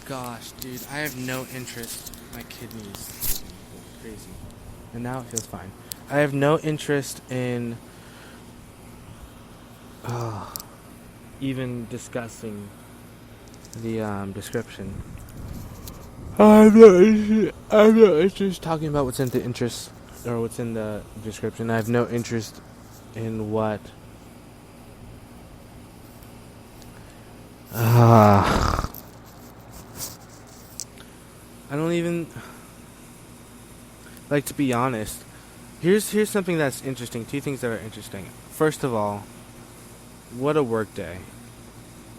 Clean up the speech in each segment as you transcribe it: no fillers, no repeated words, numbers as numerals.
gosh, dude, I have no interest. My kidneys crazy, and now it feels fine. I have no interest in even discussing the description. I'm no interest talking about what's in the interest or what's in the description. I have no interest in what. I don't even like, to be honest. Here's something that's interesting. Two things that are interesting. First of all, what a work day.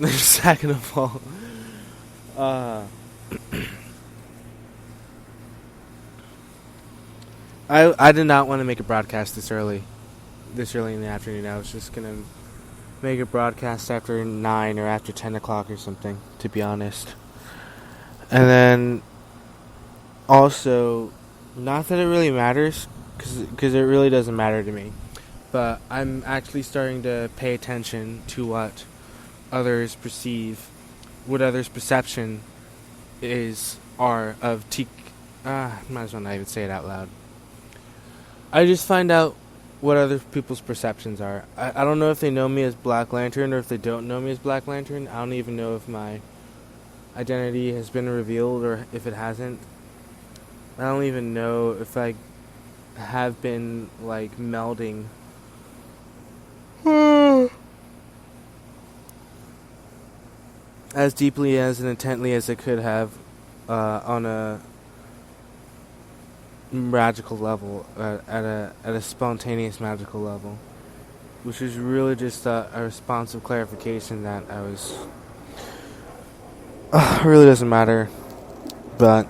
Second of all, I did not want to make a broadcast this early in the afternoon. I was just gonna make a broadcast after 9 or after 10 o'clock or something, to be honest. And then also, not that it really matters, because it really doesn't matter to me, but I'm actually starting to pay attention to what others perceive, what others' perception are of might as well not even say it out loud. I just find out what other people's perceptions are. I don't know if they know me as Black Lantern or if they don't know me as Black Lantern. I don't even know if my identity has been revealed or if it hasn't. I don't even know if I have been, like, melding as deeply as and intently as I could have on a magical level, at a spontaneous magical level, which is really just a responsive clarification that I was. It really doesn't matter, but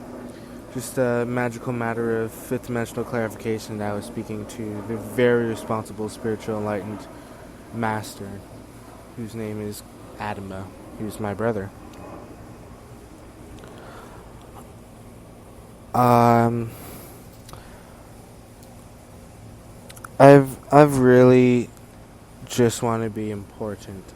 just a magical matter of fifth dimensional clarification that I was speaking to the very responsible spiritual enlightened master, whose name is Adama, who's my brother. I've really just want to be important,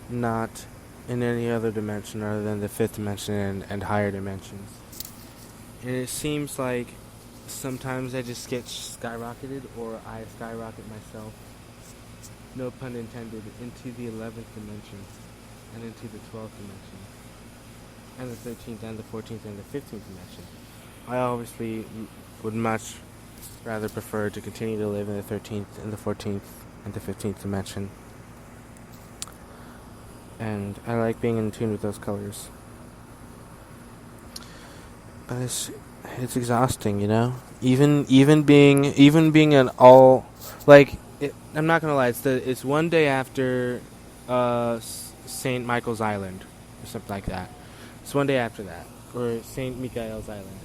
not in any other dimension other than the fifth dimension and higher dimensions. And it seems like sometimes I just get skyrocketed, or I skyrocket myself, no pun intended, into the 11th dimension, and into the 12th dimension, and the 13th, and the 14th, and the 15th dimension. I obviously would much rather prefer to continue to live in the 13th, and the 14th, and the 15th dimension. And I like being in tune with those colors. But it's exhausting, you know? Even being an all, like, I'm not gonna lie, it's one day after St. Michael's Island or something like that. It's one day after that, or St. Michael's Island.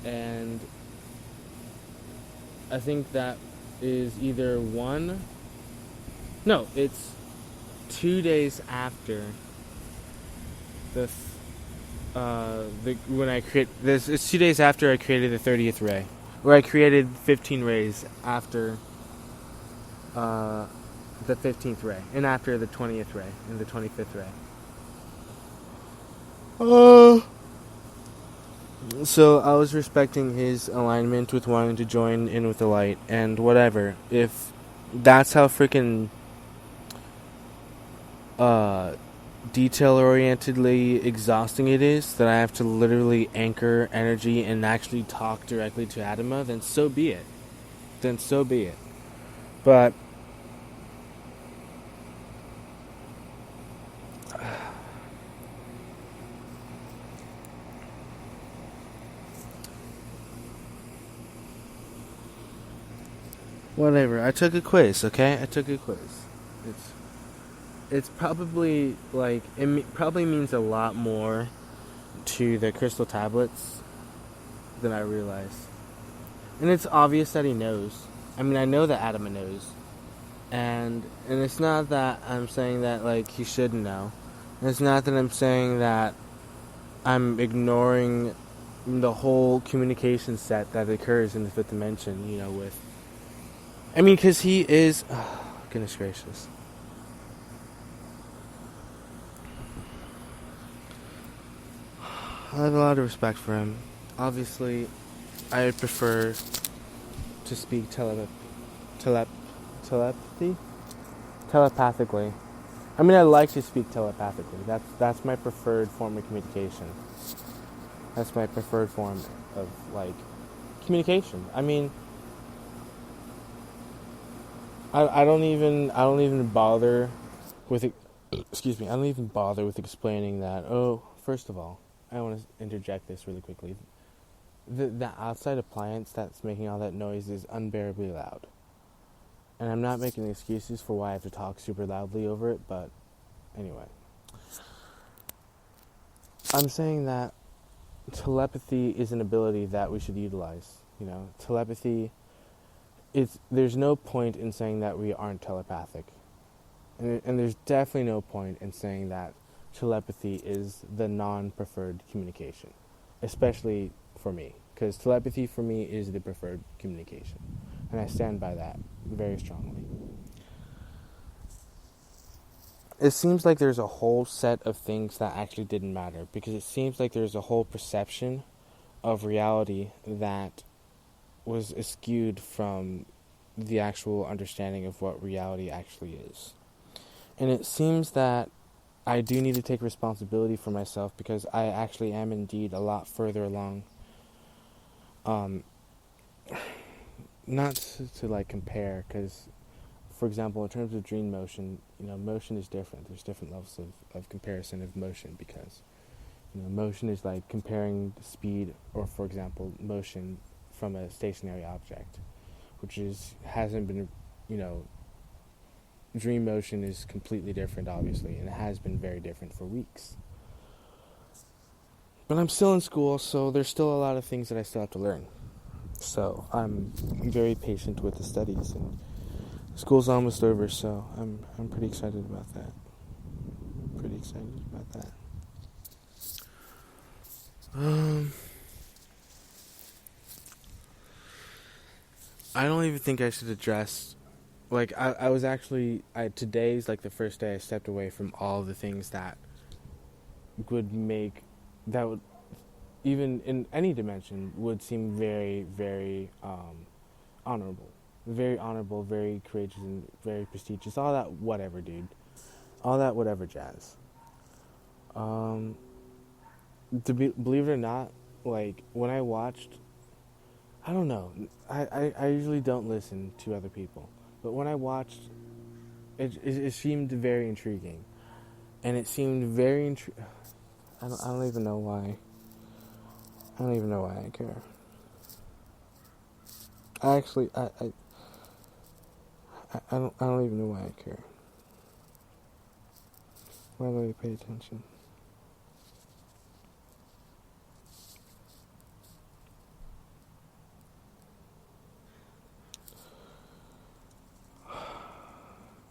And I think that is either it's 2 days after when I create this. It's 2 days after I created the 30th ray, where I created 15 rays after the 15th ray, and after the 20th ray and the 25th ray. So I was respecting his alignment with wanting to join in with the light, and whatever. If that's how freaking detail-orientedly exhausting it is, that I have to literally anchor energy and actually talk directly to Adama, then so be it. But whatever. I took a quiz, okay? It's probably, like, probably means a lot more to the crystal tablets than I realize. And it's obvious that he knows. I mean, I know that Adama knows. And it's not that I'm saying that, like, he shouldn't know. And it's not that I'm saying that I'm ignoring the whole communication set that occurs in the fifth dimension, you know, with... I mean, because he is... Oh, goodness gracious. I have a lot of respect for him. Obviously, I prefer to speak telep- telepathy? Telepathically. I mean, I like to speak telepathically. That's my preferred form of communication. That's my preferred form of, like, communication. I mean, I don't even bother with it. Excuse me. I don't even bother with explaining that. Oh, first of all, I want to interject this really quickly. The outside appliance that's making all that noise is unbearably loud. And I'm not making excuses for why I have to talk super loudly over it, but anyway. I'm saying that telepathy is an ability that we should utilize. Telepathy, there's no point in saying that we aren't telepathic. And there's definitely no point in saying that telepathy is the non-preferred communication, especially for me, because telepathy for me is the preferred communication, and I stand by that very strongly. It seems like there's a whole set of things that actually didn't matter, because it seems like there's a whole perception of reality that was skewed from the actual understanding of what reality actually is. And it seems that I do need to take responsibility for myself, because I actually am indeed a lot further along. Not to like compare, because, for example, in terms of dream motion, motion is different. There's different levels of comparison of motion, because, motion is like comparing speed, or, for example, motion from a stationary object, which hasn't been, dream motion is completely different, obviously, and it has been very different for weeks. But I'm still in school, so there's still a lot of things that I still have to learn. So I'm very patient with the studies, and school's almost over, so I'm pretty excited about that. I don't even think I should address. Like, I was actually, today's like the first day I stepped away from all the things that would, even in any dimension, would seem very, very honorable. Very honorable, very courageous, and very prestigious. All that whatever, dude. All that whatever jazz. Believe it or not, like, when I watched, I don't know, I usually don't listen to other people. But when I watched, it seemed very intriguing. And it seemed very I don't even know why. I don't even know why I care. I don't even know why I care. Why do I pay attention?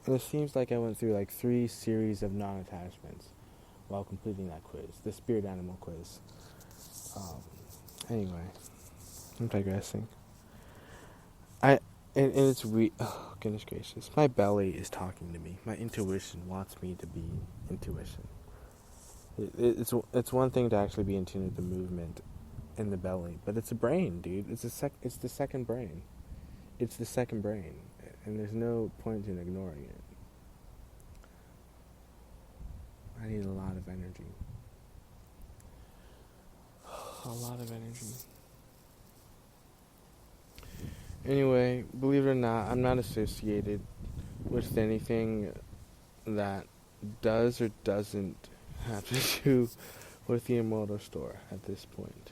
And it seems like I went through like 3 series of non-attachments while completing that quiz, the spirit animal quiz. Anyway, I'm digressing. And it's oh, goodness gracious. My belly is talking to me. My intuition wants me to be intuition. It's one thing to actually be in tune with the movement in the belly, but it's a brain, dude. It's the second brain. It's the second brain, and there's no point in ignoring it. I need a lot of energy. A lot of energy. Anyway, believe it or not, I'm not associated with anything that does or doesn't have to do with the Immortal Store at this point.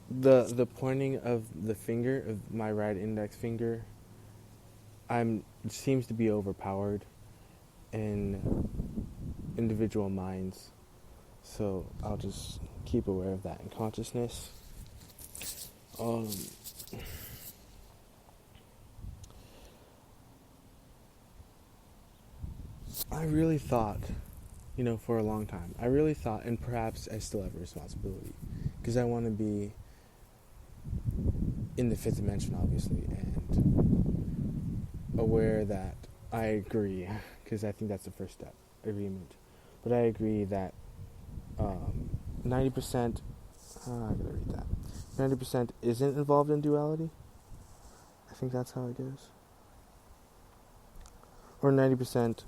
The pointing of the finger, of my right index finger, it seems to be overpowered in individual minds. So I'll just keep aware of that in consciousness. I really thought, for a long time, and perhaps I still have a responsibility, because I want to be in the 5th dimension, obviously, and aware that I agree, because I think that's the first step, agreement. but I agree that 90%. I gotta read that. 90% isn't involved in duality. I think that's how it goes. Or 90%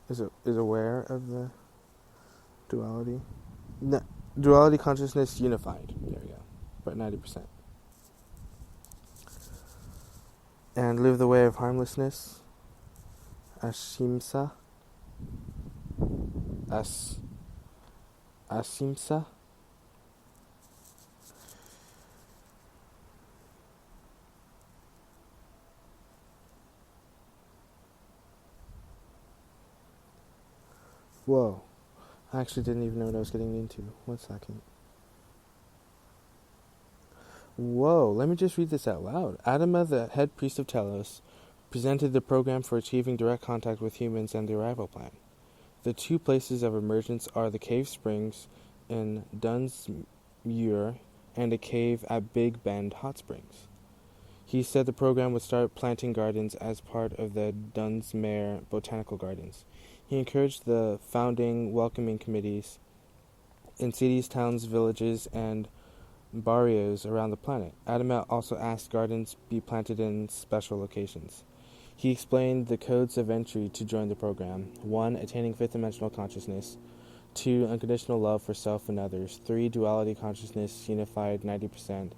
is aware of the duality. No, duality consciousness unified. There we go. But 90%. And live the way of harmlessness. Ashimsa. Asimsa. Whoa. I actually didn't even know what I was getting into. 1 second. Whoa, let me just read this out loud. Adama, the head priest of Telos, presented the program for achieving direct contact with humans and the arrival plan. The 2 places of emergence are the cave springs in Dunsmuir and a cave at Big Bend Hot Springs. He said the program would start planting gardens as part of the Dunsmuir Botanical Gardens. He encouraged the founding welcoming committees in cities, towns, villages, and barrios around the planet. Adama also asked gardens be planted in special locations. He explained the codes of entry to join the program. 1. Attaining fifth-dimensional consciousness. 2. Unconditional love for self and others. 3. Duality consciousness, unified 90%.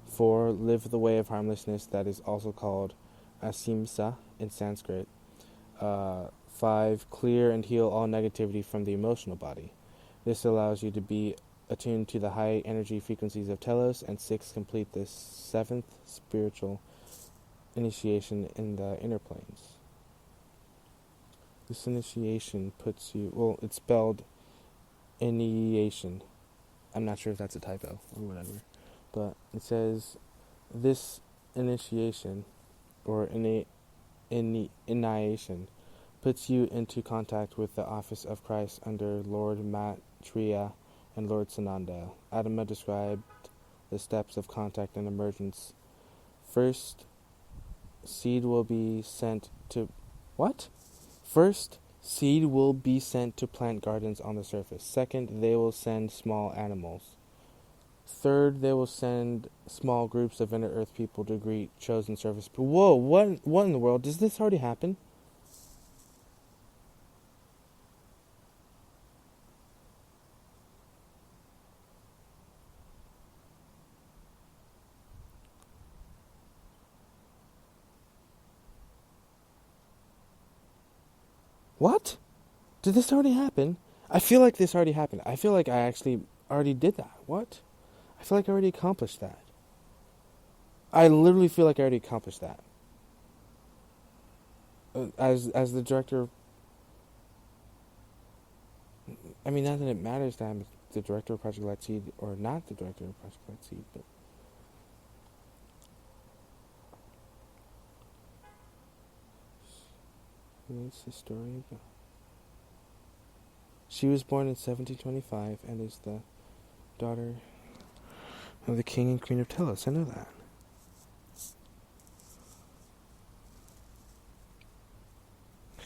4. Live the way of harmlessness, that is also called asimsa in Sanskrit. 5. Clear and heal all negativity from the emotional body. This allows you to be attuned to the high energy frequencies of Telos. And 6. Complete the 7th spiritual initiation in the inner planes. This initiation puts you, well, it's spelled initiation. I'm not sure if that's a typo or whatever, but it says this initiation or initiation puts you into contact with the office of Christ under Lord Maitreya and Lord Sananda. Adama described the steps of contact and emergence. First, seed will be sent to... What? First, seed will be sent to plant gardens on the surface. Second, they will send small animals. Third, they will send small groups of inner earth people to greet chosen service people. Whoa, what in the world? Does this already happen? What? Did this already happen? I feel like this already happened. I feel like I actually already did that. What? I feel like I already accomplished that. I literally feel like I already accomplished that. As the director... I mean, not that it matters that I'm the director of Project Lightseed or not the director of Project Lightseed, but... What's the story about? She was born in 1725 and is the daughter of the king and queen of Telos. I know that.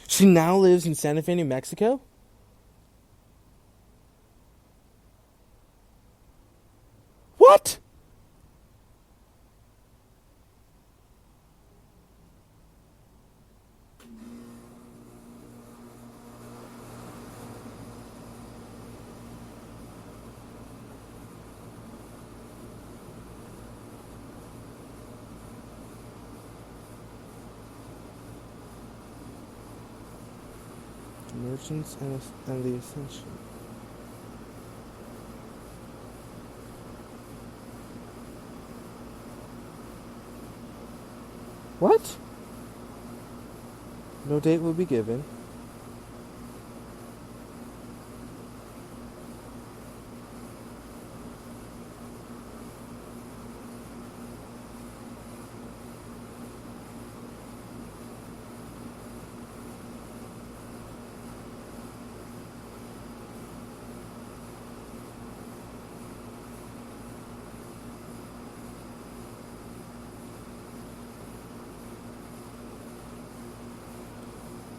She now lives in Santa Fe, New Mexico? What? Emergence and the Ascension. What? No date will be given.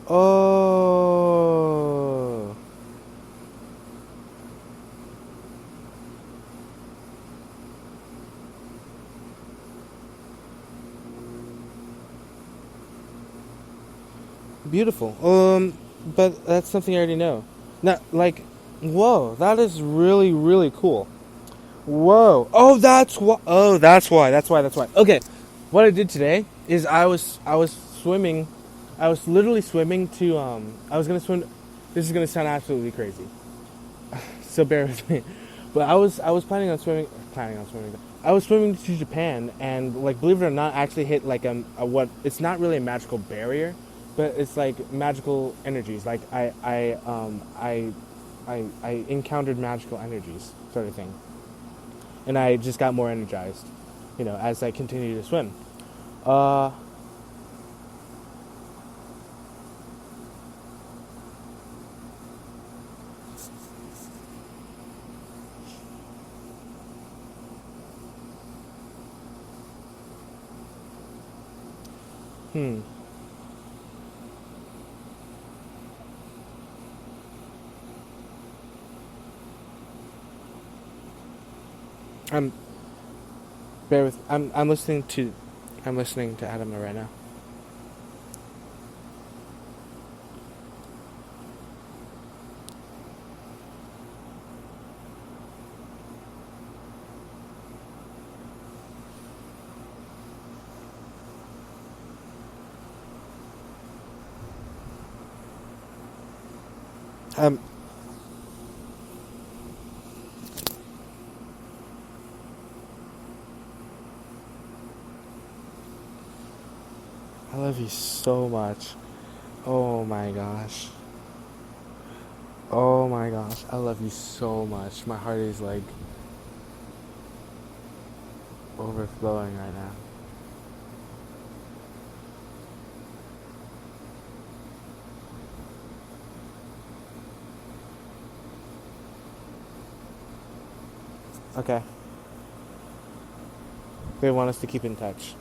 Oh. beautiful. But that's something I already know. Not like, whoa, that is really really cool. Whoa. Oh, that's why. Oh, that's why. That's why. That's why. Okay. What I did today is I was swimming. I was literally swimming to I was gonna swim. This is gonna sound absolutely crazy. So bear with me. But I was planning on swimming. I was swimming to Japan, and like believe it or not, I actually hit like a what? It's not really a magical barrier, but it's like magical energies. Like I encountered magical energies, sort of thing, and I just got more energized, as I continued to swim. Uh, hmm. I'm bear with. I'm listening to Adama right now. Um, I love you so much. Oh my gosh. Oh my gosh. I love you so much. My heart is like overflowing right now. Okay. They want us to keep in touch.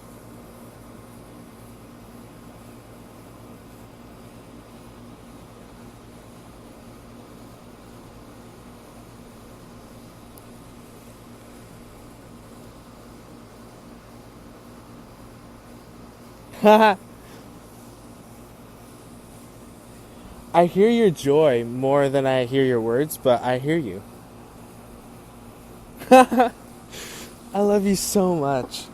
I hear your joy more than I hear your words, but I hear you. I love you so much.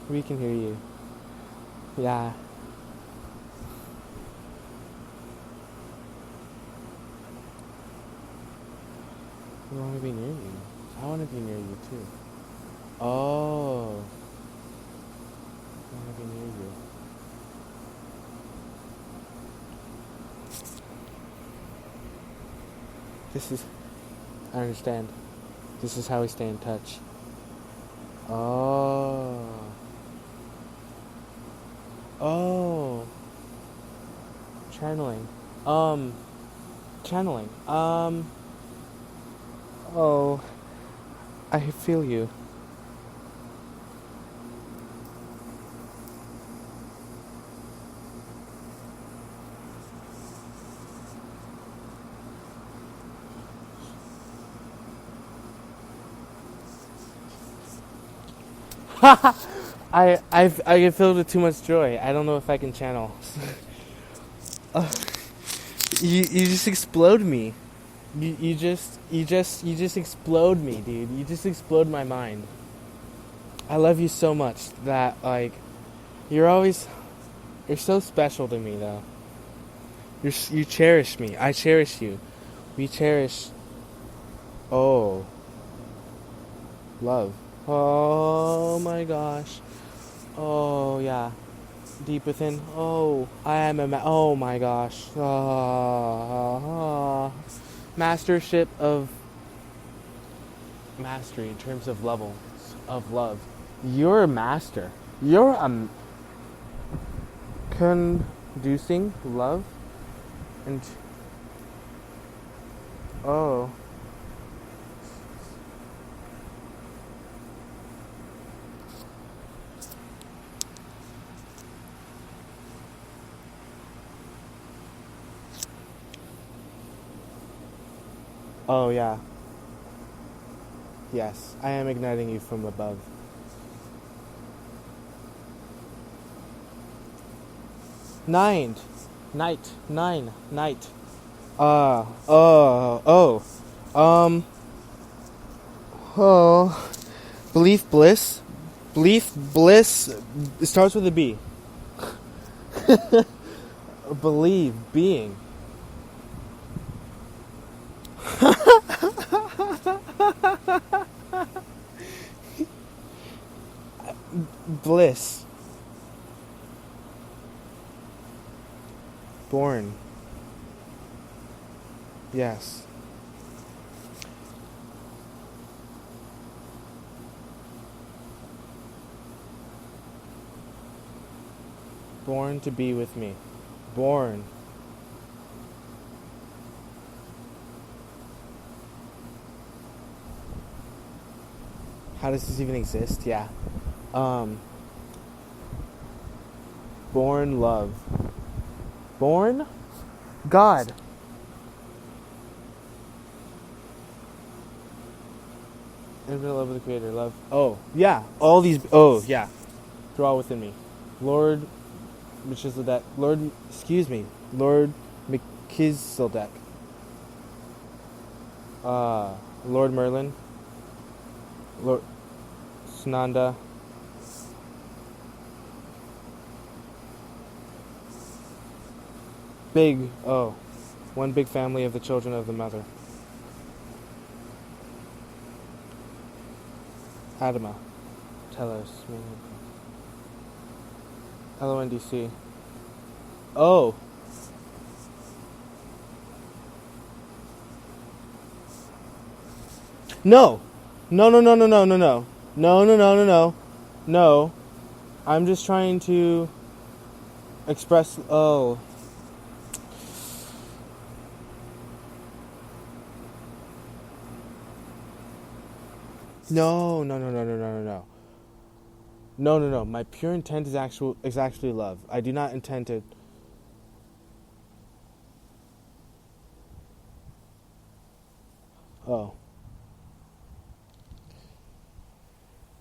We can hear you. Yeah. We want to be near you. I want to be near you too. Oh. I want to be near you. This is. I understand. This is how we stay in touch. Oh. Oh. Channeling. Um. Channeling. Oh. I feel you. I get filled with too much joy. I don't know if I can channel. uh, you just explode me. You just explode me, dude. You just explode my mind. I love you so much that like you're always you're so special to me though. You cherish me. I cherish you. We cherish. Oh, love. Oh my gosh. Oh yeah. Deep within. Oh, I am oh my gosh. Mastership of mastery in terms of levels of love. You're a master. You're conducing love and oh. Oh yeah. Yes, I am igniting you from above. Nine. Night. Nine. Night. Oh. Um, oh. Belief bliss. Belief bliss. It starts with a B. Believe. Being. Bliss. Born. Yes. Born to be with me. Born. How does this even exist? Yeah. Um, born love. Born God. Infinite love of the Creator. Love. Oh, yeah. All these. Oh, yeah. Draw within me. Lord, which is that. Lord, excuse me. Lord Melchizedek. Lord Merlin. Lord Sananda. Big. Oh. One big family of the children of the mother. Adama. Telos. LONDC. Oh. No. No, no, no, no, no, no, no. No, no, no, no, no. No. I'm just trying to express. Oh. No, no, no, no, no, no, no, no. No, no, no. My pure intent is actually love. I do not intend to. Oh.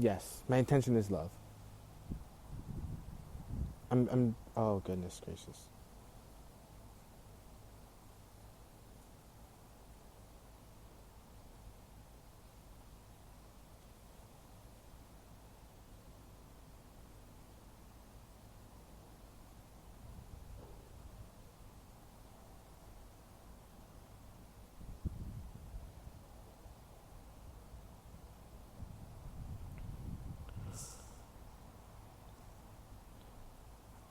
Yes. My intention is love. I'm. Oh, goodness gracious.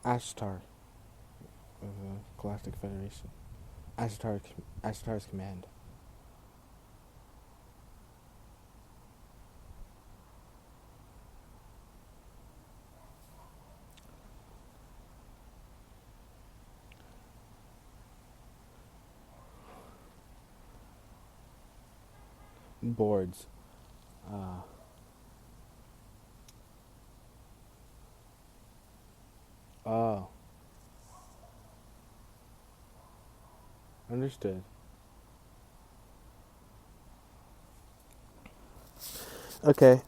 Ashtar. Of the Galactic Federation. Ashtar's command. Boards. Uh. Oh. Understood. Okay.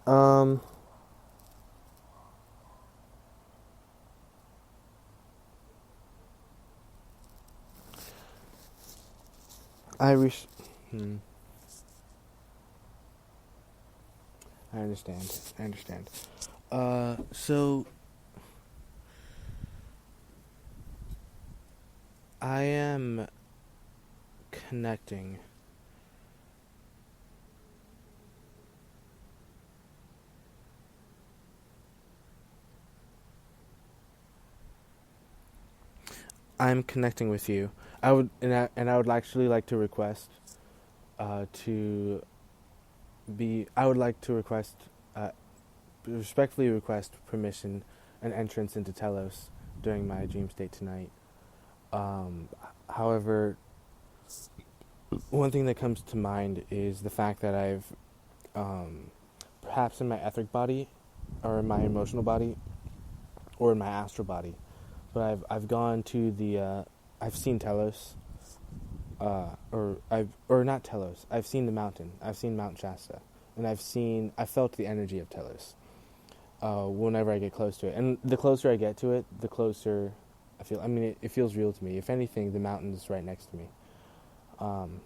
I wish. Hmm. I understand. I understand. So I am connecting. I'm connecting with you. I would actually like to request to be. I would like to uh, respectfully request permission and entrance into Telos during my dream state tonight. Um, However, one thing that comes to mind is the fact that I've, perhaps in my etheric body, or in my emotional body, or in my astral body, but I've gone to the, I've seen Telos, or not Telos. I've seen the mountain. I've seen Mount Shasta and I felt the energy of Telos. Whenever I get close to it, and the closer I get to it, the closer I feel. I mean, it feels real to me. If anything, the mountain is right next to me. Um,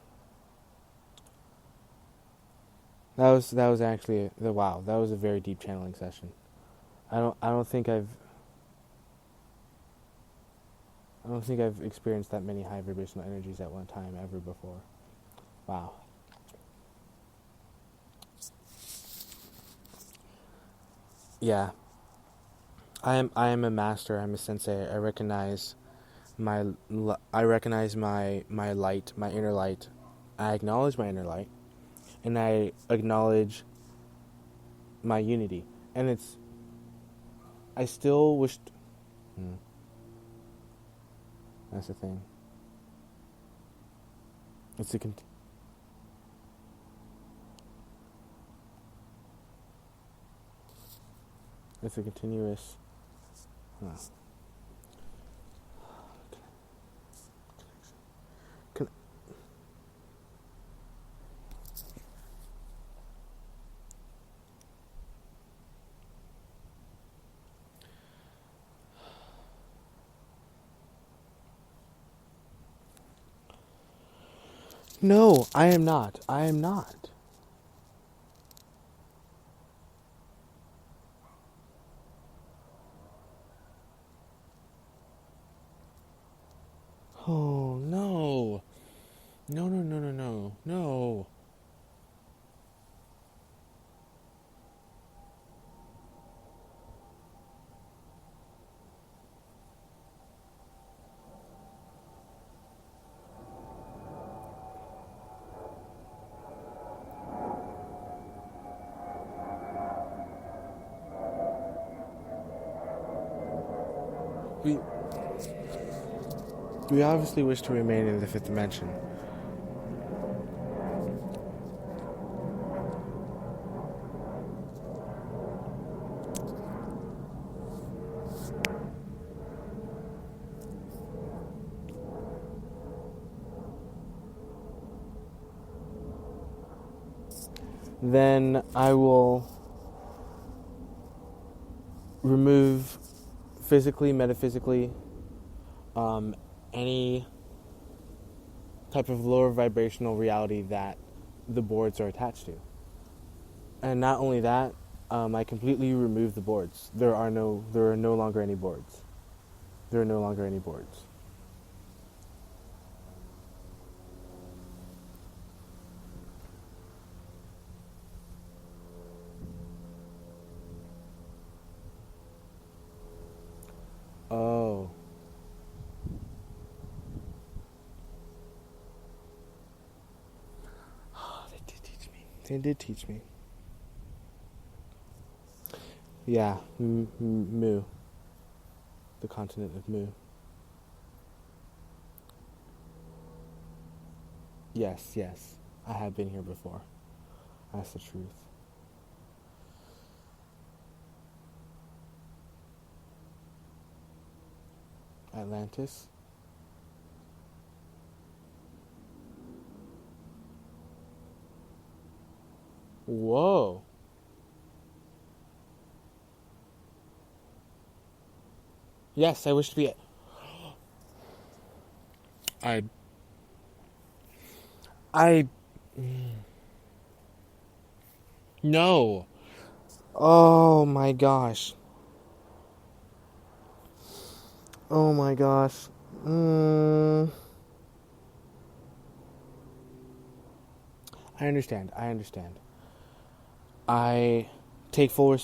that was actually the wow. That was a very deep channeling session. I don't think I've experienced that many high vibrational energies at one time ever before. Wow. Yeah. I am a master. I'm a sensei. I recognize my light, my inner light. I acknowledge my inner light, and I acknowledge my unity. And I still wished. That's the thing. It's a it's a continuous. Huh. Con- no, I am not. I am not. Oh no. No no no no no. No. We we obviously wish to remain in the fifth dimension. Then I will remove physically, metaphysically, any type of lower vibrational reality that the boards are attached to. And not only that, I completely remove the boards. There are no longer any boards. There are no longer any boards. Oh. They did teach me. They did teach me. Yeah, Mu. The continent of Mu. Yes, yes. I have been here before. That's the truth. Atlantis. Whoa. Yes, I wish to be. I. I. No. Oh my gosh. Oh my gosh. I understand. I understand. I take full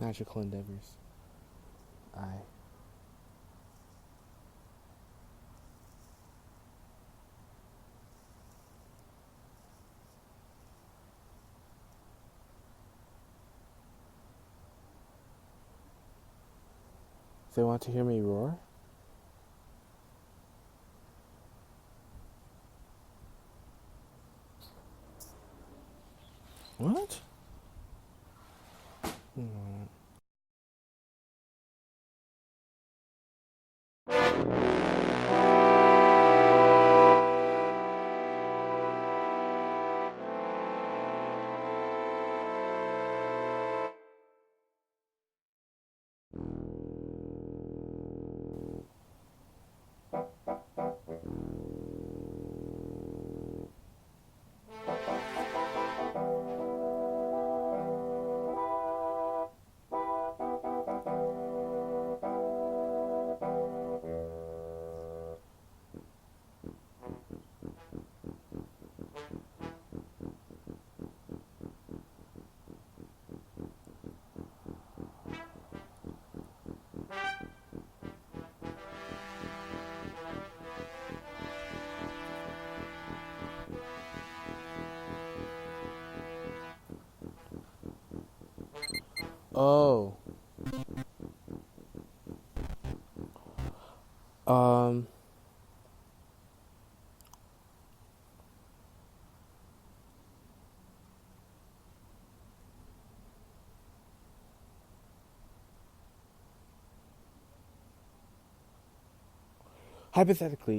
magical endeavors. I. They want to hear me roar? What? Hmm. Oh. Um. Hypothetically,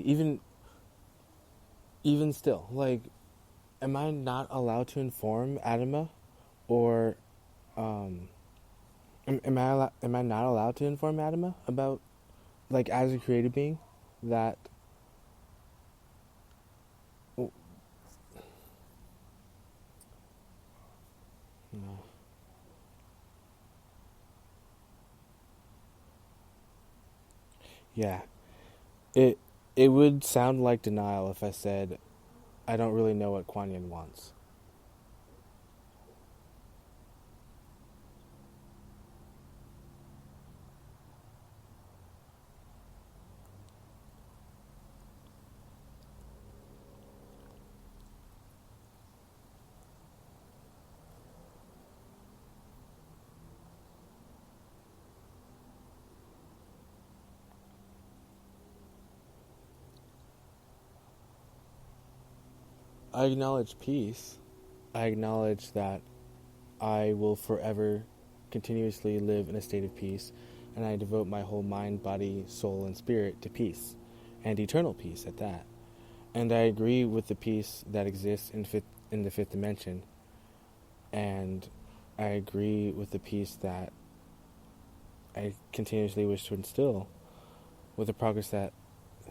even still, like, am I not allowed to inform Adama, or um, am I not allowed to inform Adama about, like, as a created being, that? Oh, no. Yeah, it it would sound like denial if I said I don't really know what Kuan Yin wants. I acknowledge peace. I acknowledge that I will forever continuously live in a state of peace, and I devote my whole mind, body, soul, and spirit to peace, and eternal peace at that. And I agree with the peace that exists in the fifth dimension, and I agree with the peace that I continuously wish to instill with the progress that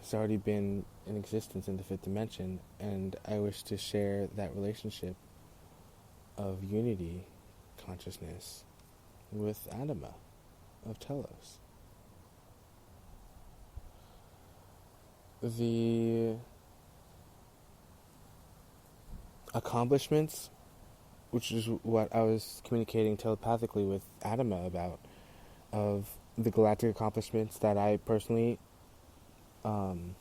has already been in existence in the fifth dimension, and I wish to share that relationship of unity consciousness with Adama of Telos. The accomplishments, which is what I was communicating telepathically with Adama about, of the galactic accomplishments that I personally um,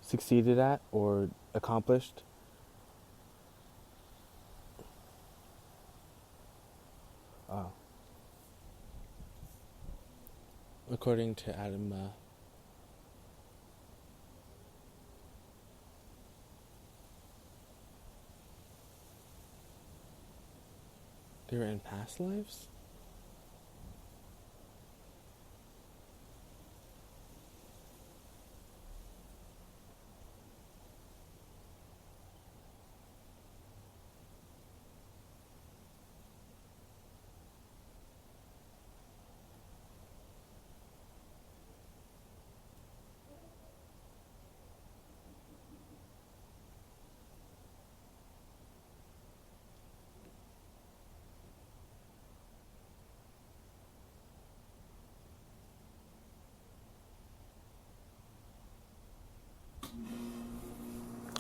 succeeded at or accomplished. Uh, According to Adama, they were in past lives?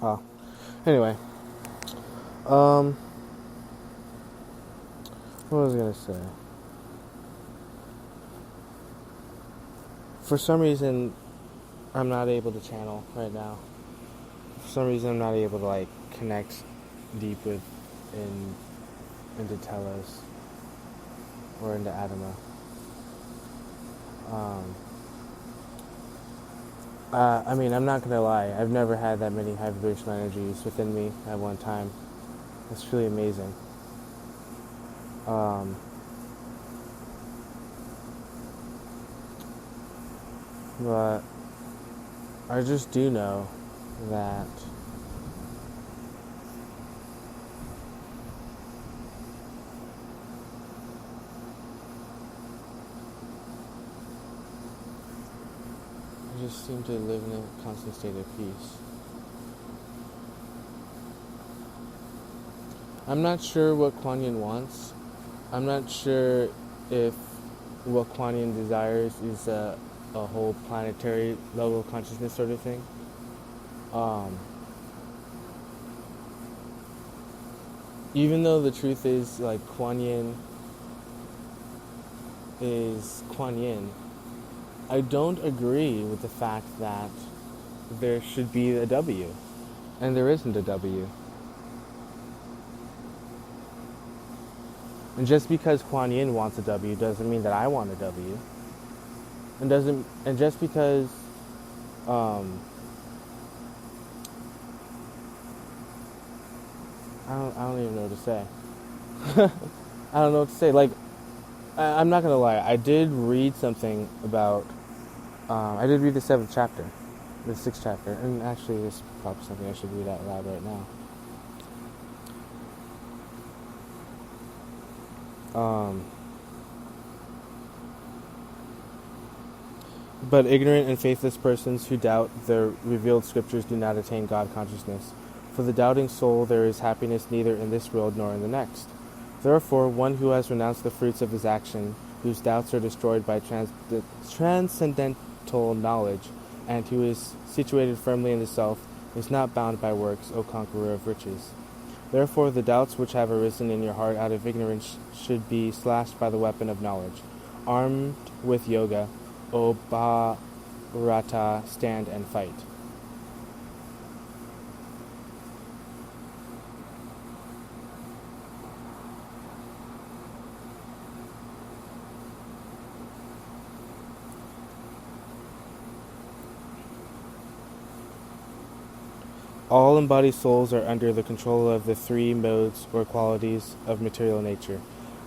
Oh, anyway, um, what was I gonna say? For some reason, I'm not able to channel right now. For some reason, I'm not able to like connect deep with in into Telos or into Adama. Um, I mean, I'm not gonna lie. I've never had that many high vibrational energies within me at one time. It's truly amazing. Um, but I just do know that I just seem to live in a constant state of peace. I'm not sure what Kuan Yin wants. I'm not sure if what Kuan Yin desires is a whole planetary level of consciousness sort of thing. Um, Even though the truth is, like, Kuan Yin is Kuan Yin, I don't agree with the fact that there should be a W, and there isn't a W. And just because Kuan Yin wants a W doesn't mean that I want a W. And just because um, I don't even know what to say. I don't know what to say. Like, I'm not gonna lie. I did read something about. I did read the 7th chapter, the 6th chapter, and actually, this is probably something I should read out loud right now. But ignorant and faithless persons who doubt the revealed scriptures do not attain God consciousness. For the doubting soul there is happiness neither in this world nor in the next. Therefore, one who has renounced the fruits of his action, whose doubts are destroyed by transcendental knowledge, and who is situated firmly in the self, is not bound by works, O conqueror of riches. Therefore, the doubts which have arisen in your heart out of ignorance should be slashed by the weapon of knowledge. Armed with yoga, O Bharata, stand and fight. All embodied souls are under the control of the 3 modes or qualities of material nature: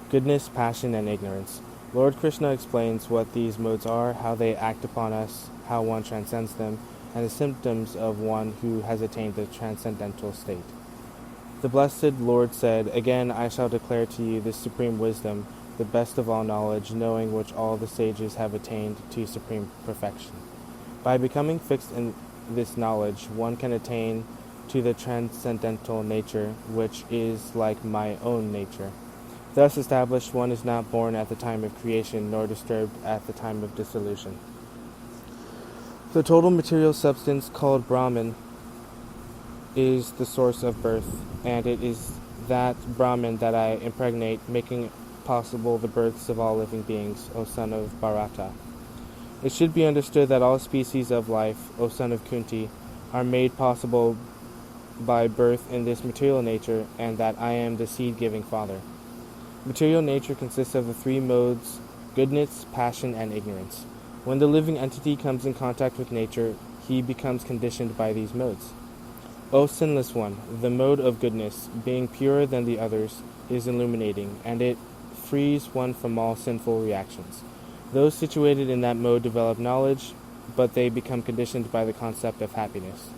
goodness, passion, and ignorance. Lord Krishna explains what these modes are, how they act upon us, how one transcends them, and the symptoms of one who has attained the transcendental state. The Blessed Lord said, "Again I shall declare to you this supreme wisdom, the best of all knowledge, knowing which all the sages have attained to supreme perfection. By becoming fixed in this knowledge, one can attain to the transcendental nature, which is like my own nature. Thus established, one is not born at the time of creation, nor disturbed at the time of dissolution. The total material substance called Brahman is the source of birth, and it is that Brahman that I impregnate, making possible the births of all living beings, O son of Bharata. It should be understood that all species of life, O son of Kunti, are made possible by birth in this material nature, and that I am the seed-giving father. Material nature consists of the 3 modes: goodness, passion, and ignorance. When the living entity comes in contact with nature, he becomes conditioned by these modes. O sinless one, the mode of goodness, being purer than the others, is illuminating, and it frees one from all sinful reactions. Those situated in that mode develop knowledge, but they become conditioned by the concept of happiness.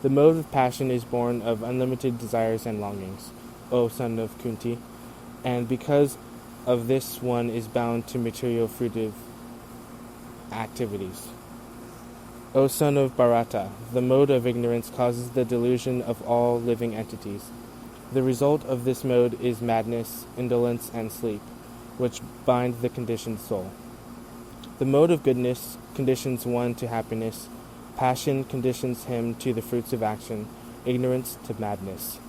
The mode of passion is born of unlimited desires and longings, O son of Kunti, and because of this one is bound to material fruitive activities. O son of Bharata, the mode of ignorance causes the delusion of all living entities. The result of this mode is madness, indolence, and sleep, which bind the conditioned soul. The mode of goodness conditions one to happiness, passion conditions him to the fruits of action, ignorance to madness.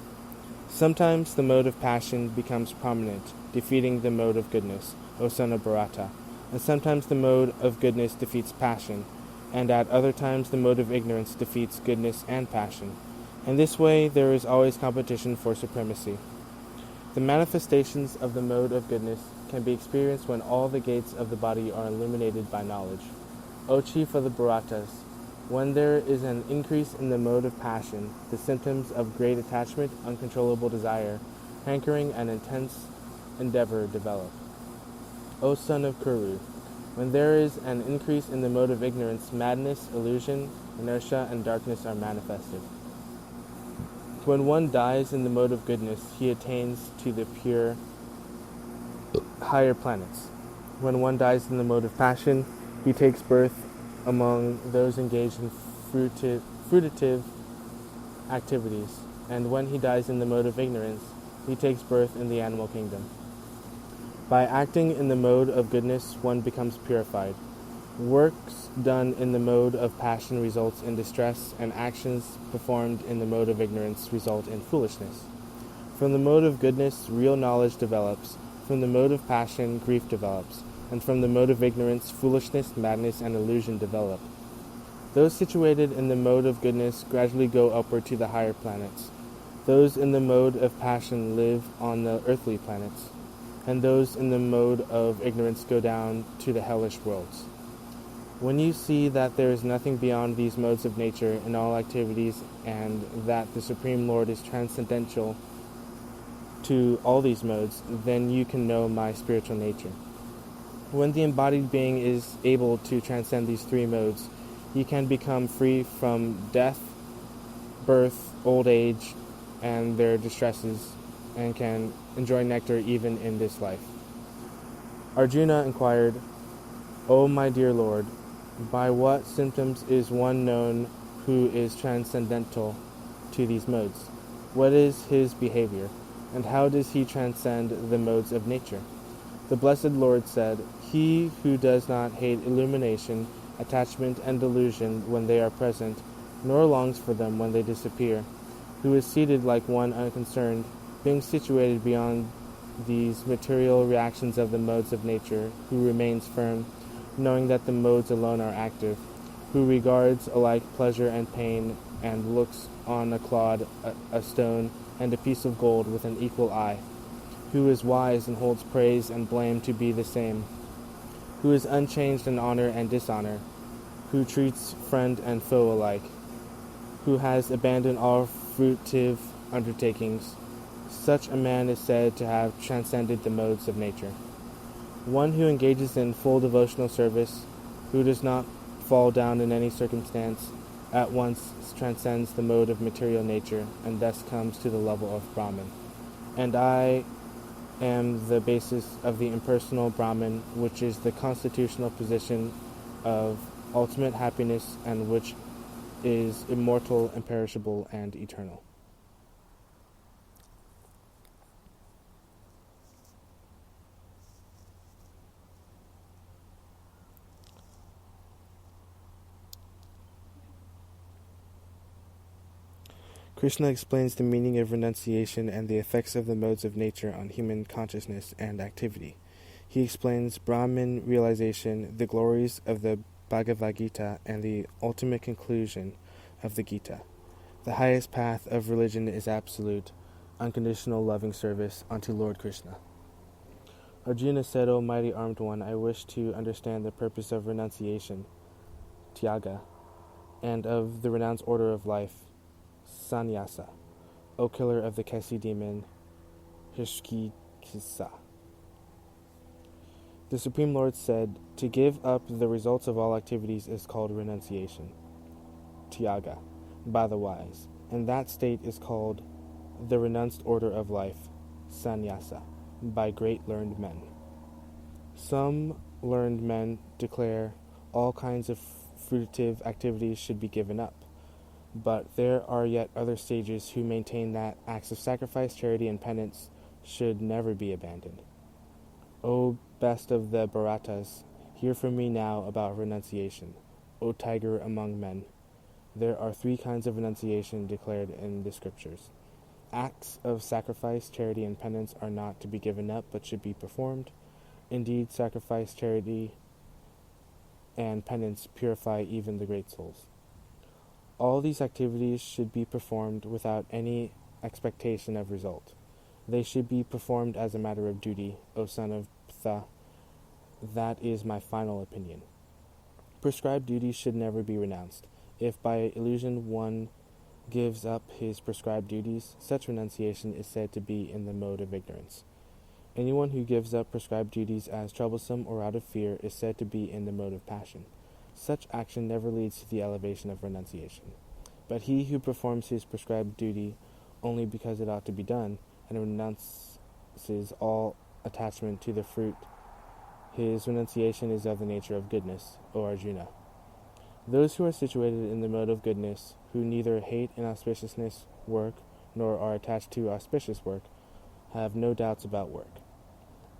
Sometimes the mode of passion becomes prominent, defeating the mode of goodness, O son of Bharata, and sometimes the mode of goodness defeats passion, and at other times the mode of ignorance defeats goodness and passion. In this way there is always competition for supremacy. The manifestations of the mode of goodness can be experienced when all the gates of the body are illuminated by knowledge. O chief of the Bharatas, when there is an increase in the mode of passion, the symptoms of great attachment, uncontrollable desire, hankering, and intense endeavor develop. O son of Kuru, when there is an increase in the mode of ignorance, madness, illusion, inertia, and darkness are manifested. When one dies in the mode of goodness, he attains to the pure higher planets. When one dies in the mode of passion, he takes birth among those engaged in fruitative activities, and when he dies in the mode of ignorance, he takes birth in the animal kingdom. By acting in the mode of goodness, one becomes purified. Works done in the mode of passion results in distress, and actions performed in the mode of ignorance result in foolishness. From the mode of goodness, real knowledge develops. From the mode of passion, grief develops. And from the mode of ignorance, foolishness, madness, and illusion develop. Those situated in the mode of goodness gradually go upward to the higher planets. Those in the mode of passion live on the earthly planets, and those in the mode of ignorance go down to the hellish worlds. When you see that there is nothing beyond these modes of nature in all activities, and that the Supreme Lord is transcendental to all these modes, then you can know my spiritual nature. When the embodied being is able to transcend these three modes, he can become free from death, birth, old age, and their distresses, and can enjoy nectar even in this life. Arjuna inquired, O my dear Lord, by what symptoms is one known who is transcendental to these modes? What is his behavior, and how does he transcend the modes of nature? The Blessed Lord said, He who does not hate illumination, attachment, and delusion when they are present, nor longs for them when they disappear, who is seated like one unconcerned, being situated beyond these material reactions of the modes of nature, who remains firm, knowing that the modes alone are active, who regards alike pleasure and pain, and looks on a clod, a stone, and a piece of gold with an equal eye, who is wise and holds praise and blame to be the same, who is unchanged in honor and dishonor, who treats friend and foe alike, who has abandoned all fruitive undertakings. Such a man is said to have transcended the modes of nature. One who engages in full devotional service, who does not fall down in any circumstance, at once transcends the mode of material nature, and thus comes to the level of Brahman. And I am the basis of the impersonal Brahman, which is the constitutional position of ultimate happiness, and which is immortal, imperishable, and eternal. Krishna explains the meaning of renunciation and the effects of the modes of nature on human consciousness and activity. He explains Brahman realization, the glories of the Bhagavad Gita, and the ultimate conclusion of the Gita. The highest path of religion is absolute, unconditional loving service unto Lord Krishna. Arjuna said, O mighty armed one, I wish to understand the purpose of renunciation, Tyaga, and of the renounced order of life, Sannyasa, O killer of the Kesi demon, Hishkikisa. The Supreme Lord said, to give up the results of all activities is called renunciation, Tyaga, by the wise, and that state is called the renounced order of life, Sannyasa, by great learned men. Some learned men declare all kinds of fruitive activities should be given up, but there are yet other sages who maintain that acts of sacrifice, charity, and penance should never be abandoned. O best of the Bharatas, hear from me now about renunciation, O tiger among men. There are three kinds of renunciation declared in the scriptures. Acts of sacrifice, charity, and penance are not to be given up, but should be performed. Indeed, sacrifice, charity, and penance purify even the great souls. All these activities should be performed without any expectation of result. They should be performed as a matter of duty, O son of Ptah. That is my final opinion. Prescribed duties should never be renounced. If by illusion one gives up his prescribed duties, such renunciation is said to be in the mode of ignorance. Anyone who gives up prescribed duties as troublesome or out of fear is said to be in the mode of passion. Such action never leads to the elevation of renunciation. But he who performs his prescribed duty only because it ought to be done, and renounces all attachment to the fruit, his renunciation is of the nature of goodness, O Arjuna. Those who are situated in the mode of goodness, who neither hate inauspicious work nor are attached to auspicious work, have no doubts about work.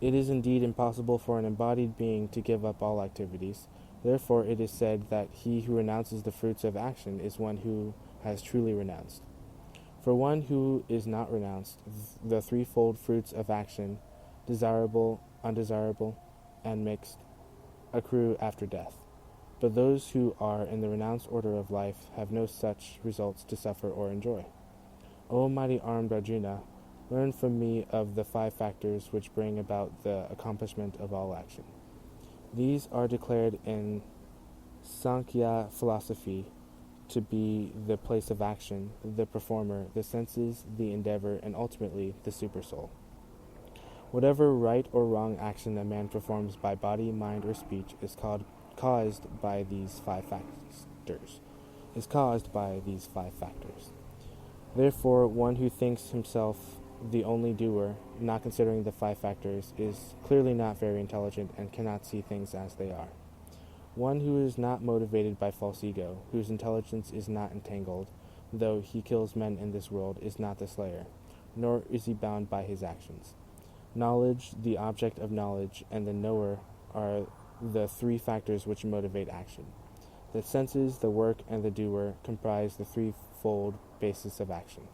It is indeed impossible for an embodied being to give up all activities. Therefore it is said that he who renounces the fruits of action is one who has truly renounced. For one who is not renounced, the threefold fruits of action, desirable, undesirable, and mixed, accrue after death. But those who are in the renounced order of life have no such results to suffer or enjoy. O mighty armed Arjuna, learn from me of the 5 factors which bring about the accomplishment of all action. These are declared in Sankhya philosophy to be the place of action, the performer, the senses, the endeavor, and ultimately the supersoul. Whatever right or wrong action a man performs by body, mind, or speech is caused by these 5 factors. Therefore, one who thinks himself the only doer, not considering the 5 factors, is clearly not very intelligent and cannot see things as they are. One who is not motivated by false ego, whose intelligence is not entangled, though he kills men in this world, is not the slayer, nor is he bound by his actions. Knowledge, the object of knowledge, and the knower are the 3 factors which motivate action. The senses, the work, and the doer comprise the threefold basis of action.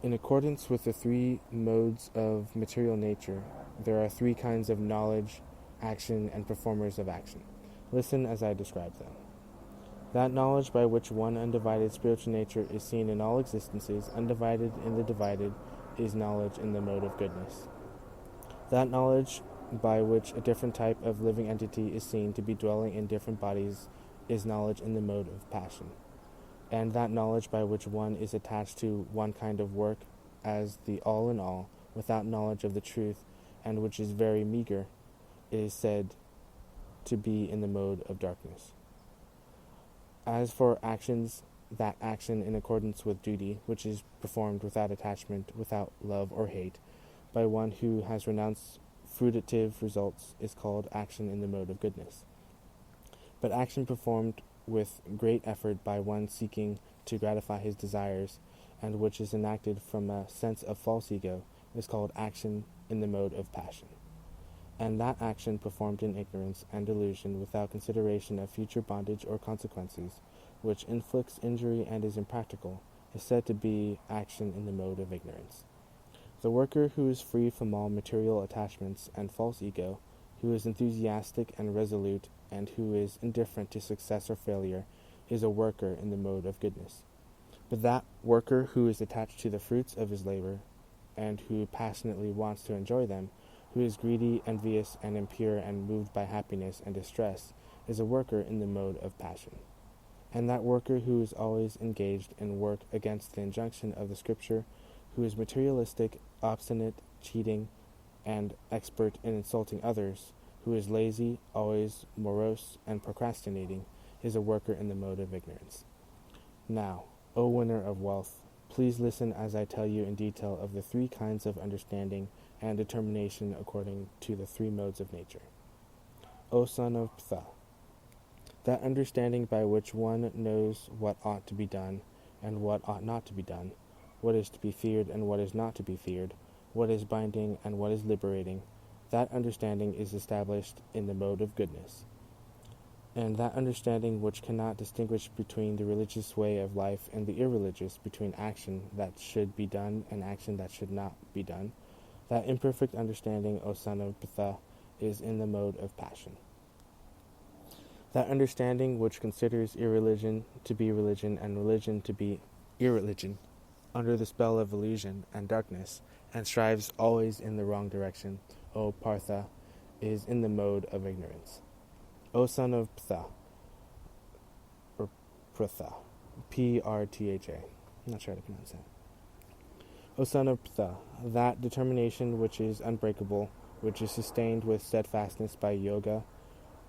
In accordance with the 3 modes of material nature, there are 3 kinds of knowledge, action, and performers of action. Listen as I describe them. That knowledge by which one undivided spiritual nature is seen in all existences, undivided in the divided, is knowledge in the mode of goodness. That knowledge by which a different type of living entity is seen to be dwelling in different bodies is knowledge in the mode of passion. And that knowledge by which one is attached to one kind of work as the all in all, without knowledge of the truth, and which is very meager, is said to be in the mode of darkness. As for actions, that action in accordance with duty, which is performed without attachment, without love or hate, by one who has renounced fruitive results, is called action in the mode of goodness. But action performed with great effort by one seeking to gratify his desires, and which is enacted from a sense of false ego, is called action in the mode of passion. And that action performed in ignorance and delusion, without consideration of future bondage or consequences, which inflicts injury and is impractical, is said to be action in the mode of ignorance. The worker who is free from all material attachments and false ego, who is enthusiastic and resolute, and who is indifferent to success or failure, is a worker in the mode of goodness. But that worker who is attached to the fruits of his labor, and who passionately wants to enjoy them, who is greedy, envious, and impure, and moved by happiness and distress, is a worker in the mode of passion. And that worker who is always engaged in work against the injunction of the Scripture, who is materialistic, obstinate, cheating, and expert in insulting others, who is lazy, always morose, and procrastinating, is a worker in the mode of ignorance. Now, O winner of wealth, please listen as I tell you in detail of the 3 kinds of understanding and determination according to the 3 modes of nature. O son of Ptha, that understanding by which one knows what ought to be done and what ought not to be done, what is to be feared and what is not to be feared, what is binding and what is liberating, that understanding is established in the mode of goodness. And that understanding which cannot distinguish between the religious way of life and the irreligious, between action that should be done and action that should not be done, that imperfect understanding, O son of Ptha, is in the mode of passion. That understanding which considers irreligion to be religion and religion to be irreligion under the spell of illusion and darkness, and strives always in the wrong direction, O Partha, is in the mode of ignorance. O son of Ptha, or Prtha, Prtha, I'm not sure how to pronounce that. O son of Ptha, that determination which is unbreakable, which is sustained with steadfastness by yoga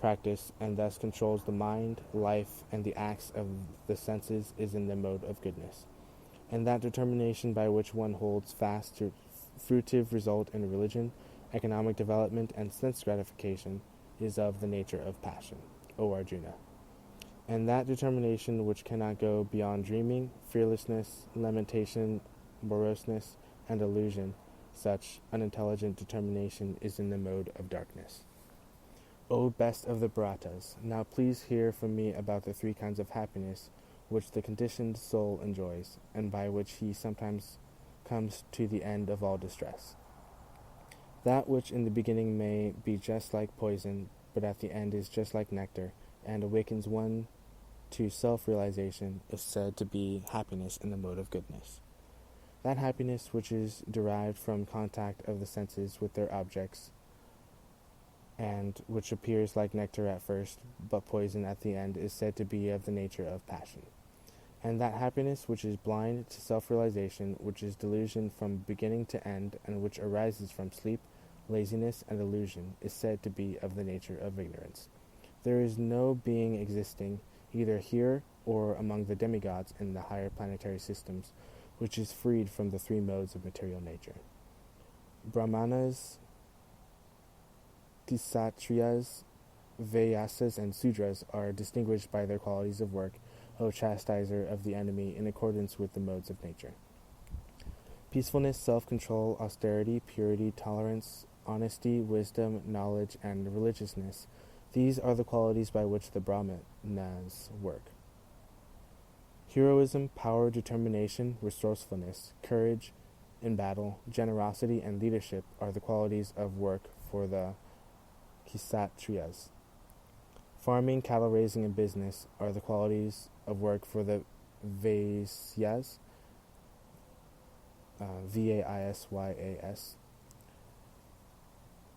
practice, and thus controls the mind, life, and the acts of the senses, is in the mode of goodness. And that determination by which one holds fast to fruitive result in religion, economic development, and sense gratification is of the nature of passion, O Arjuna. And that determination which cannot go beyond dreaming, fearlessness, lamentation, moroseness, and illusion, such unintelligent determination is in the mode of darkness. O best of the Bharatas, now please hear from me about the three kinds of happiness which the conditioned soul enjoys, and by which he sometimes comes to the end of all distress. That which in the beginning may be just like poison, but at the end is just like nectar, and awakens one to self-realization, is said to be happiness in the mode of goodness. That happiness which is derived from contact of the senses with their objects, and which appears like nectar at first, but poison at the end, is said to be of the nature of passion. And that happiness which is blind to self-realization, which is delusion from beginning to end, and which arises from sleep, laziness, and illusion, is said to be of the nature of ignorance. There is no being existing, either here or among the demigods in the higher planetary systems, which is freed from the three modes of material nature. Brahmanas, Kshatriyas, Vyasas, and Sudras are distinguished by their qualities of work, O chastiser of the enemy, in accordance with the modes of nature. Peacefulness, self-control, austerity, purity, tolerance, honesty, wisdom, knowledge, and religiousness, these are the qualities by which the Brahmanas work. Heroism, power, determination, resourcefulness, courage in battle, generosity, and leadership are the qualities of work for the Kshatriyas. Farming, cattle raising, and business are the qualities of work for the Vaisyas, Vaisyas,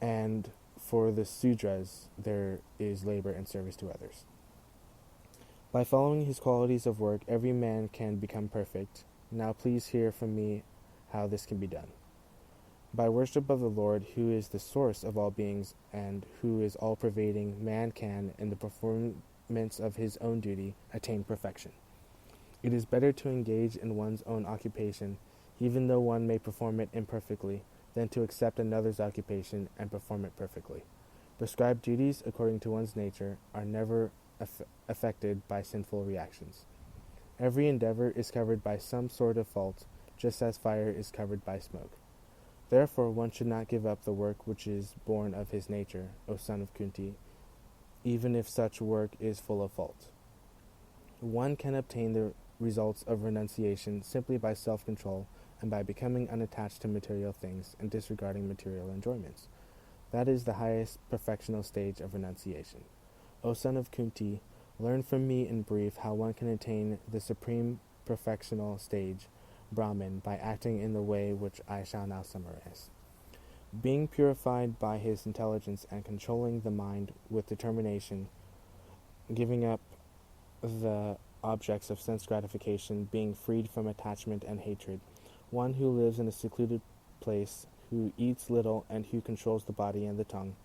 and for the Sudras there is labor and service to others. By following his qualities of work, every man can become perfect. Now please hear from me how this can be done. By worship of the Lord, who is the source of all beings and who is all-pervading, man can, in the performance of his own duty, attain perfection. It is better to engage in one's own occupation, even though one may perform it imperfectly, than to accept another's occupation and perform it perfectly. Prescribed duties, according to one's nature, are never affected by sinful reactions. Every endeavor is covered by some sort of fault, just as fire is covered by smoke. Therefore, one should not give up the work which is born of his nature, O son of Kunti, even if such work is full of fault. One can obtain the results of renunciation simply by self-control and by becoming unattached to material things and disregarding material enjoyments. That is the highest perfectional stage of renunciation. O son of Kunti, learn from me in brief how one can attain the supreme perfectional stage, Brahman, by acting in the way which I shall now summarize. Being purified by his intelligence and controlling the mind with determination, giving up the objects of sense gratification, being freed from attachment and hatred, one who lives in a secluded place, who eats little and who controls the body and the tongue,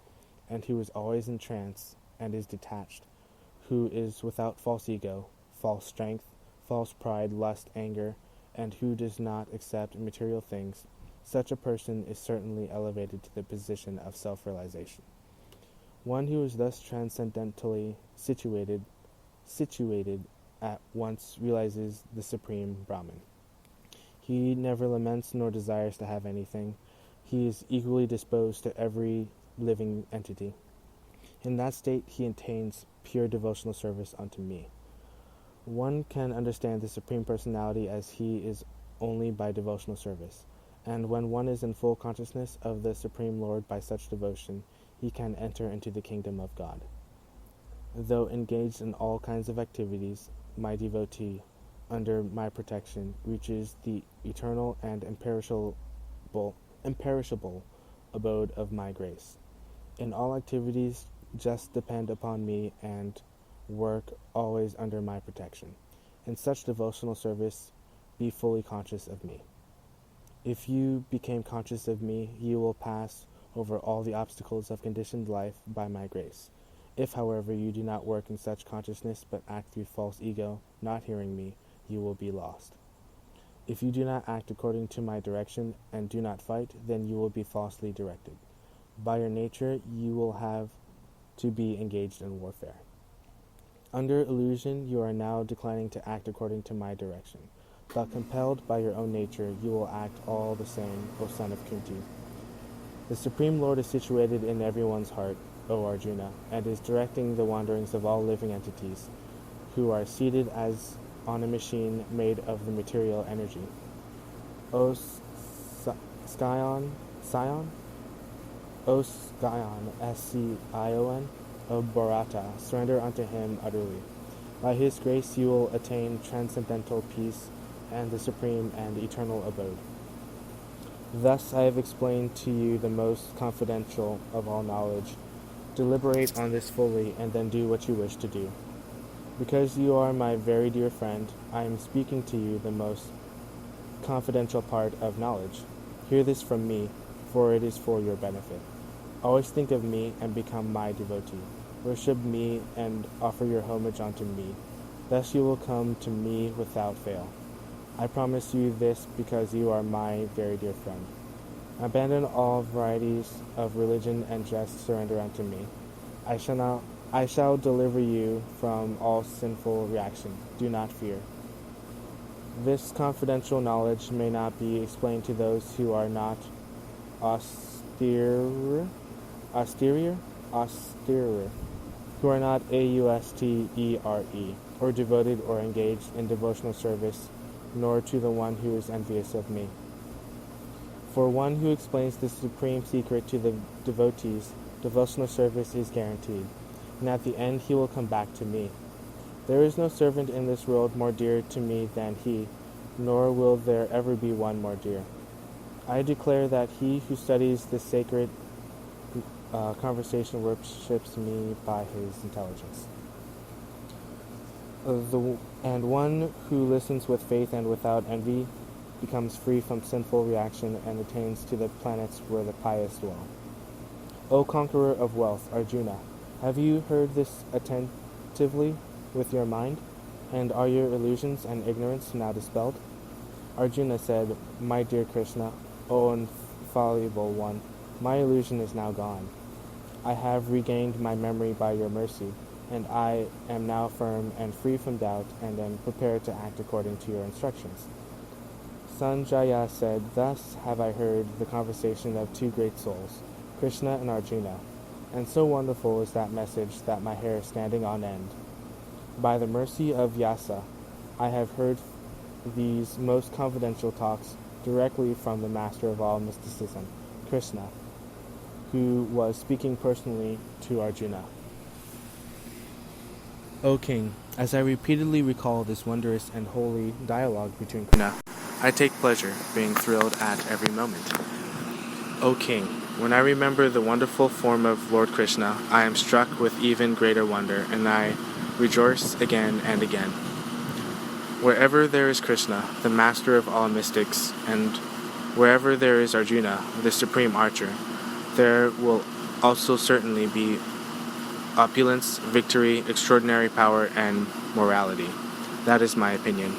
and who is always in trance and is detached, who is without false ego, false strength, false pride, lust, anger, and who does not accept material things, such a person is certainly elevated to the position of self-realization. One who is thus transcendentally situated at once realizes the supreme Brahman. He never laments nor desires to have anything. He is equally disposed to every living entity. In that state he attains pure devotional service unto me. One can understand the Supreme Personality as he is only by devotional service, and when one is in full consciousness of the Supreme Lord by such devotion, he can enter into the kingdom of God. Though engaged in all kinds of activities, my devotee, under my protection reaches the eternal and imperishable abode of my grace. In all activities, just depend upon me and work always under my protection. In such devotional service, be fully conscious of me. If you became conscious of me, you will pass over all the obstacles of conditioned life by my grace. If, however, you do not work in such consciousness but act through false ego, not hearing me, you will be lost. If you do not act according to my direction and do not fight, then you will be falsely directed. By your nature, you will have to be engaged in warfare. Under illusion, you are now declining to act according to my direction. But compelled by your own nature, you will act all the same, O son of Kunti. The Supreme Lord is situated in everyone's heart, O Arjuna, and is directing the wanderings of all living entities, who are seated as on a machine made of the material energy. O Scion, O Scion, S-C-I-O-N, O Bharata, surrender unto him utterly. By his grace you will attain transcendental peace and the supreme and eternal abode. Thus I have explained to you the most confidential of all knowledge. Deliberate on this fully, and then do what you wish to do. Because you are my very dear friend, I am speaking to you the most confidential part of knowledge. Hear this from me, for it is for your benefit. Always think of me and become my devotee. Worship me and offer your homage unto me. Thus you will come to me without fail. I promise you this because you are my very dear friend. Abandon all varieties of religion and just surrender unto me. I shall deliver you from all sinful reaction. Do not fear. This confidential knowledge may not be explained to those who are not austere, who are not austere, or devoted or engaged in devotional service, nor to the one who is envious of me. For one who explains the supreme secret to the devotees, devotional service is guaranteed, and at the end he will come back to me. There is no servant in this world more dear to me than he, nor will there ever be one more dear. I declare that he who studies this sacred conversation worships me by his intelligence. And one who listens with faith and without envy becomes free from sinful reaction and attains to the planets where the pious dwell. O conqueror of wealth, Arjuna, have you heard this attentively with your mind? And are your illusions and ignorance now dispelled? Arjuna said, My dear Krishna, O infallible one, my illusion is now gone. I have regained my memory by your mercy, and I am now firm and free from doubt and am prepared to act according to your instructions. Sanjaya said, Thus have I heard the conversation of two great souls, Krishna and Arjuna, and so wonderful is that message that my hair is standing on end. By the mercy of Vyasa, I have heard these most confidential talks directly from the master of all mysticism, Krishna, who was speaking personally to Arjuna. O King, as I repeatedly recall this wondrous and holy dialogue between Krishna, I take pleasure, being thrilled at every moment. O King, when I remember the wonderful form of Lord Krishna, I am struck with even greater wonder, and I rejoice again and again. Wherever there is Krishna, the master of all mystics, and wherever there is Arjuna, the supreme archer, there will also certainly be opulence, victory, extraordinary power, and morality. That is my opinion.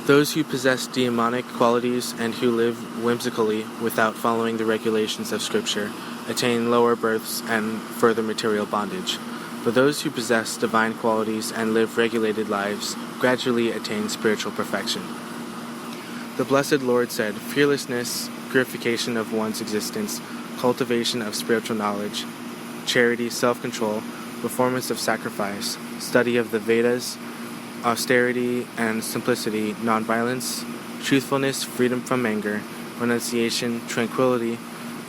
Those who possess demonic qualities and who live whimsically without following the regulations of Scripture attain lower births and further material bondage. But those who possess divine qualities and live regulated lives gradually attain spiritual perfection. The Blessed Lord said, Fearlessness, purification of one's existence, cultivation of spiritual knowledge, charity, self-control, performance of sacrifice, study of the Vedas, austerity and simplicity, nonviolence, truthfulness, freedom from anger, renunciation, tranquility,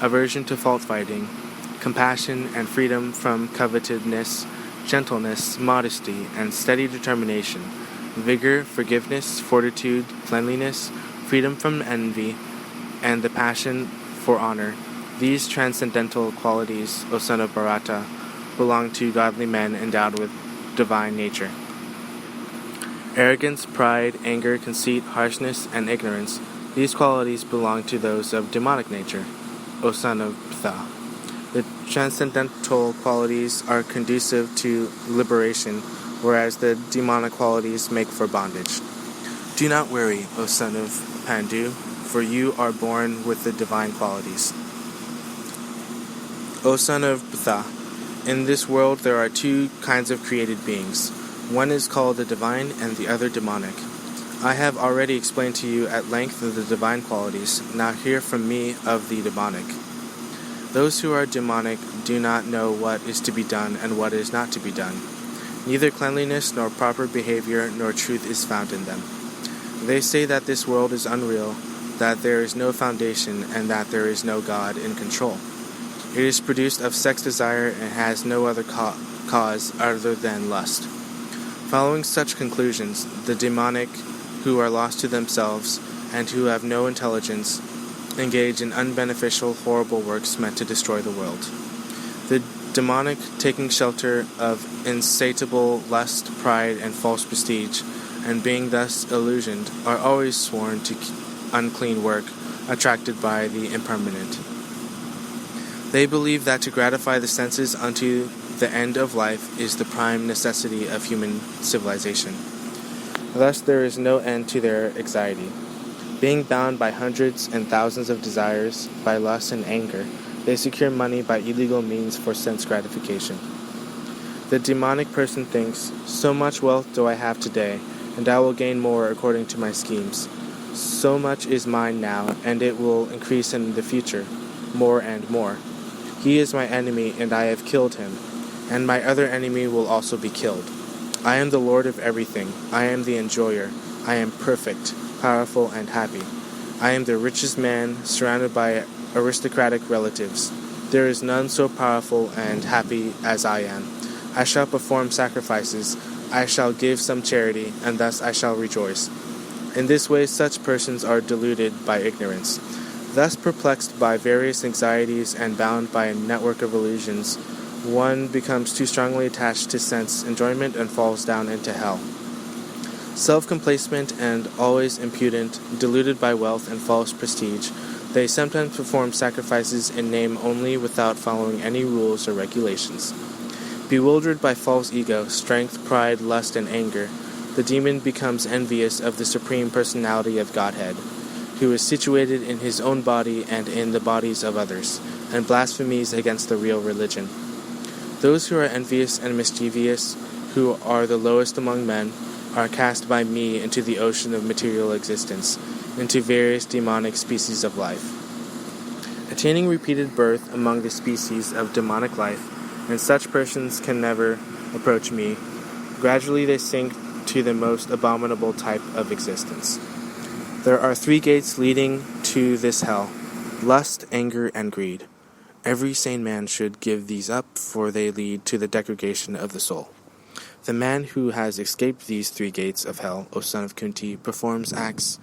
aversion to fault finding, compassion and freedom from covetousness, gentleness, modesty, and steady determination, vigor, forgiveness, fortitude, cleanliness, freedom from envy, and the passion for honor. These transcendental qualities, O son of Bharata, belong to godly men endowed with divine nature. Arrogance, pride, anger, conceit, harshness, and ignorance, these qualities belong to those of demonic nature, O son of Ptha. The transcendental qualities are conducive to liberation, whereas the demonic qualities make for bondage. Do not worry, O son of Pandu, for you are born with the divine qualities. O son of Ptha, in this world there are two kinds of created beings. One is called the divine and the other demonic. I have already explained to you at length of the divine qualities. Now hear from me of the demonic. Those who are demonic do not know what is to be done and what is not to be done. Neither cleanliness nor proper behavior nor truth is found in them. They say that this world is unreal, that there is no foundation, and that there is no God in control. It is produced of sex desire and has no other cause other than lust. Following such conclusions, the demonic, who are lost to themselves and who have no intelligence, engage in unbeneficial, horrible works meant to destroy the world. The demonic, taking shelter of insatiable lust, pride, and false prestige, and being thus illusioned, are always sworn to unclean work, attracted by the impermanent. They believe that to gratify the senses unto the end of life is the prime necessity of human civilization. Thus there is no end to their anxiety. Being bound by hundreds and thousands of desires, by lust and anger, they secure money by illegal means for sense gratification. The demonic person thinks, so much wealth do I have today, and I will gain more according to my schemes. So much is mine now, and it will increase in the future, more and more. He is my enemy, and I have killed him, and my other enemy will also be killed. I am the Lord of everything. I am the enjoyer. I am perfect, powerful, and happy. I am the richest man, surrounded by aristocratic relatives. There is none so powerful and happy as I am. I shall perform sacrifices. I shall give some charity, and thus I shall rejoice. In this way such persons are deluded by ignorance. Thus perplexed by various anxieties and bound by a network of illusions, one becomes too strongly attached to sense enjoyment and falls down into hell. Self-complacent and always impudent, deluded by wealth and false prestige, they sometimes perform sacrifices in name only without following any rules or regulations. Bewildered by false ego, strength, pride, lust, and anger, the demon becomes envious of the Supreme Personality of Godhead, who is situated in his own body and in the bodies of others, and blasphemies against the real religion. Those who are envious and mischievous, who are the lowest among men, are cast by me into the ocean of material existence, into various demonic species of life. Attaining repeated birth among the species of demonic life, and such persons can never approach me, gradually they sink to the most abominable type of existence. There are 3 gates leading to this hell: lust, anger, and greed. Every sane man should give these up, for they lead to the degradation of the soul. The man who has escaped these 3 gates of hell, O son of Kunti, performs acts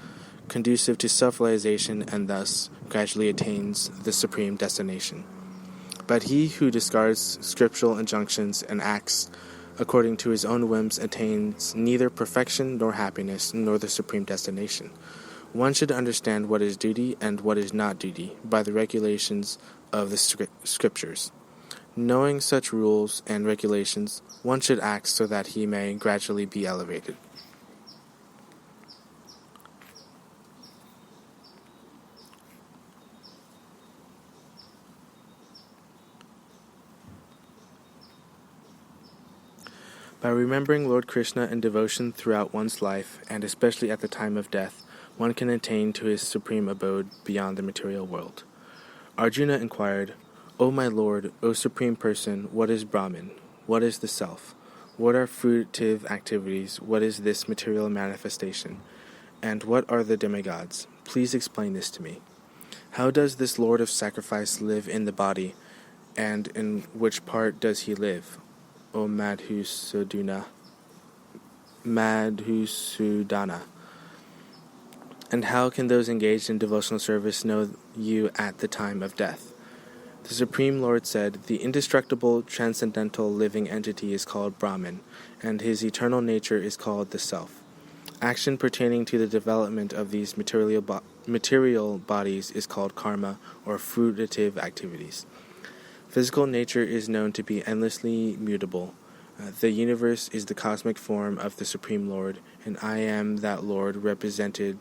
conducive to self-realization and thus gradually attains the supreme destination. But he who discards scriptural injunctions and acts according to his own whims attains neither perfection nor happiness nor the supreme destination. One should understand what is duty and what is not duty by the regulations of the scriptures. Knowing such rules and regulations, one should act so that he may gradually be elevated. By remembering Lord Krishna in devotion throughout one's life, and especially at the time of death, one can attain to his supreme abode beyond the material world. Arjuna inquired, O my Lord, O Supreme Person, what is Brahman? What is the Self? What are fruitive activities? What is this material manifestation? And what are the demigods? Please explain this to me. How does this Lord of sacrifice live in the body, and in which part does he live, O Madhusudana? And how can those engaged in devotional service know you at the time of death? The Supreme Lord said, the indestructible, transcendental living entity is called Brahman, and his eternal nature is called the Self. Action pertaining to the development of these material bodies is called karma, or fruitive activities. Physical nature is known to be endlessly mutable. The universe is the cosmic form of the Supreme Lord, and I am that Lord represented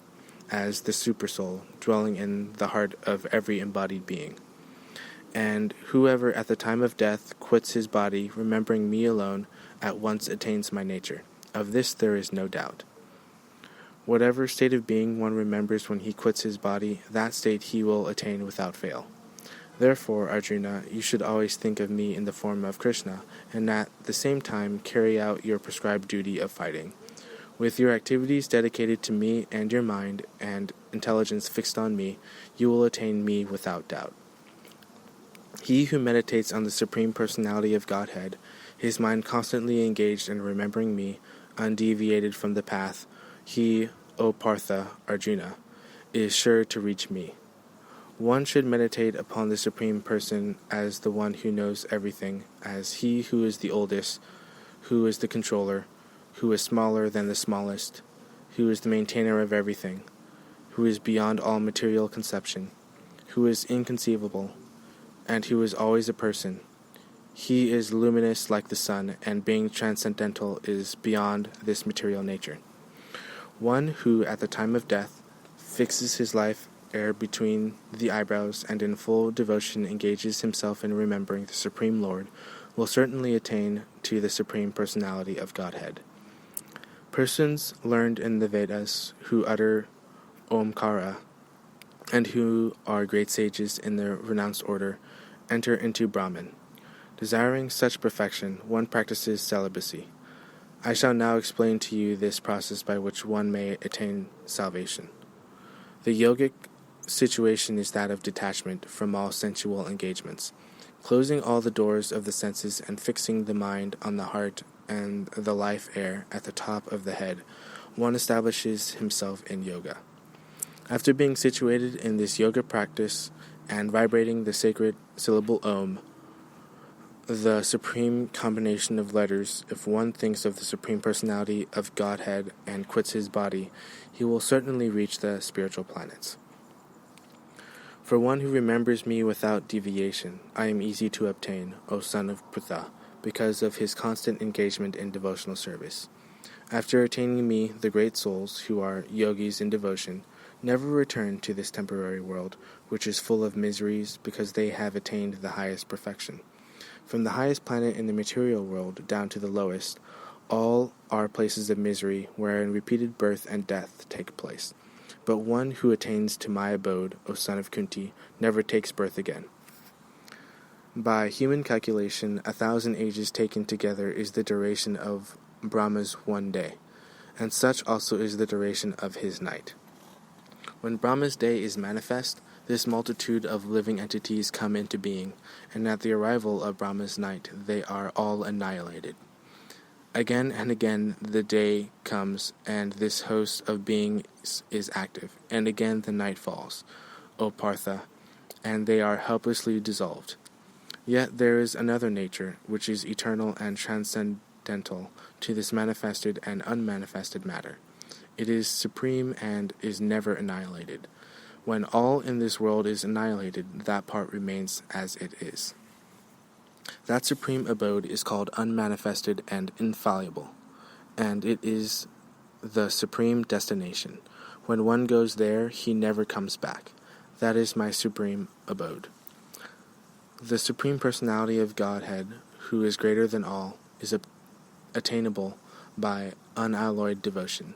as the Supersoul, dwelling in the heart of every embodied being. And whoever at the time of death quits his body, remembering me alone, at once attains my nature. Of this there is no doubt. Whatever state of being one remembers when he quits his body, that state he will attain without fail. Therefore, Arjuna, you should always think of me in the form of Krishna, and at the same time carry out your prescribed duty of fighting. With your activities dedicated to me and your mind and intelligence fixed on me, you will attain me without doubt. He who meditates on the Supreme Personality of Godhead, his mind constantly engaged in remembering me, undeviated from the path, he, O Partha, Arjuna, is sure to reach me. One should meditate upon the Supreme Person as the one who knows everything, as he who is the oldest, who is the controller, who is smaller than the smallest, who is the maintainer of everything, who is beyond all material conception, who is inconceivable, and who is always a person. He is luminous like the sun, and being transcendental is beyond this material nature. One who, at the time of death, fixes his life air between the eyebrows and in full devotion engages himself in remembering the Supreme Lord, will certainly attain to the Supreme Personality of Godhead. Persons learned in the Vedas who utter Omkara, and who are great sages in their renounced order, enter into Brahman. Desiring such perfection, one practices celibacy. I shall now explain to you this process by which one may attain salvation. The yogic situation is that of detachment from all sensual engagements, closing all the doors of the senses and fixing the mind on the heart and the life air at the top of the head. One establishes himself in yoga. After being situated in this yoga practice and vibrating the sacred syllable Om, the supreme combination of letters, if one thinks of the Supreme Personality of Godhead and quits his body, he will certainly reach the spiritual planets. For one who remembers me without deviation, I am easy to obtain, O son of Pritha, because of his constant engagement in devotional service. After attaining me, the great souls, who are yogis in devotion, never return to this temporary world, which is full of miseries, because they have attained the highest perfection. From the highest planet in the material world down to the lowest, all are places of misery, wherein repeated birth and death take place. But one who attains to my abode, O son of Kunti, never takes birth again. By human calculation, 1,000 ages taken together is the duration of Brahma's one day, and such also is the duration of his night. When Brahma's day is manifest, this multitude of living entities come into being, and at the arrival of Brahma's night, they are all annihilated. Again and again the day comes, and this host of beings is active, and again the night falls, O Partha, and they are helplessly dissolved. Yet there is another nature, which is eternal and transcendental to this manifested and unmanifested matter. It is supreme and is never annihilated. When all in this world is annihilated, that part remains as it is. That supreme abode is called unmanifested and infallible, and it is the supreme destination. When one goes there, he never comes back. That is my supreme abode. The Supreme Personality of Godhead, who is greater than all, is attainable by unalloyed devotion.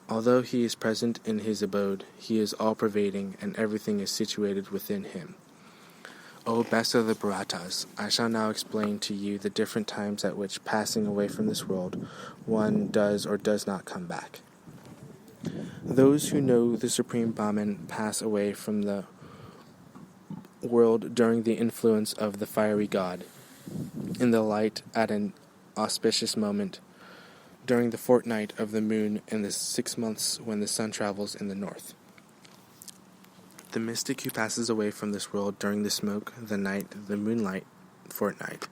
Although he is present in his abode, he is all-pervading, and everything is situated within him. O best of the Bharatas, I shall now explain to you the different times at which, passing away from this world, one does or does not come back. Those who know the Supreme Brahman pass away from the world during the influence of the fiery god, in the light at an auspicious moment, during the fortnight of the moon in the 6 months when the sun travels in the north. The mystic who passes away from this world during the smoke, the night, the moonlight fortnight,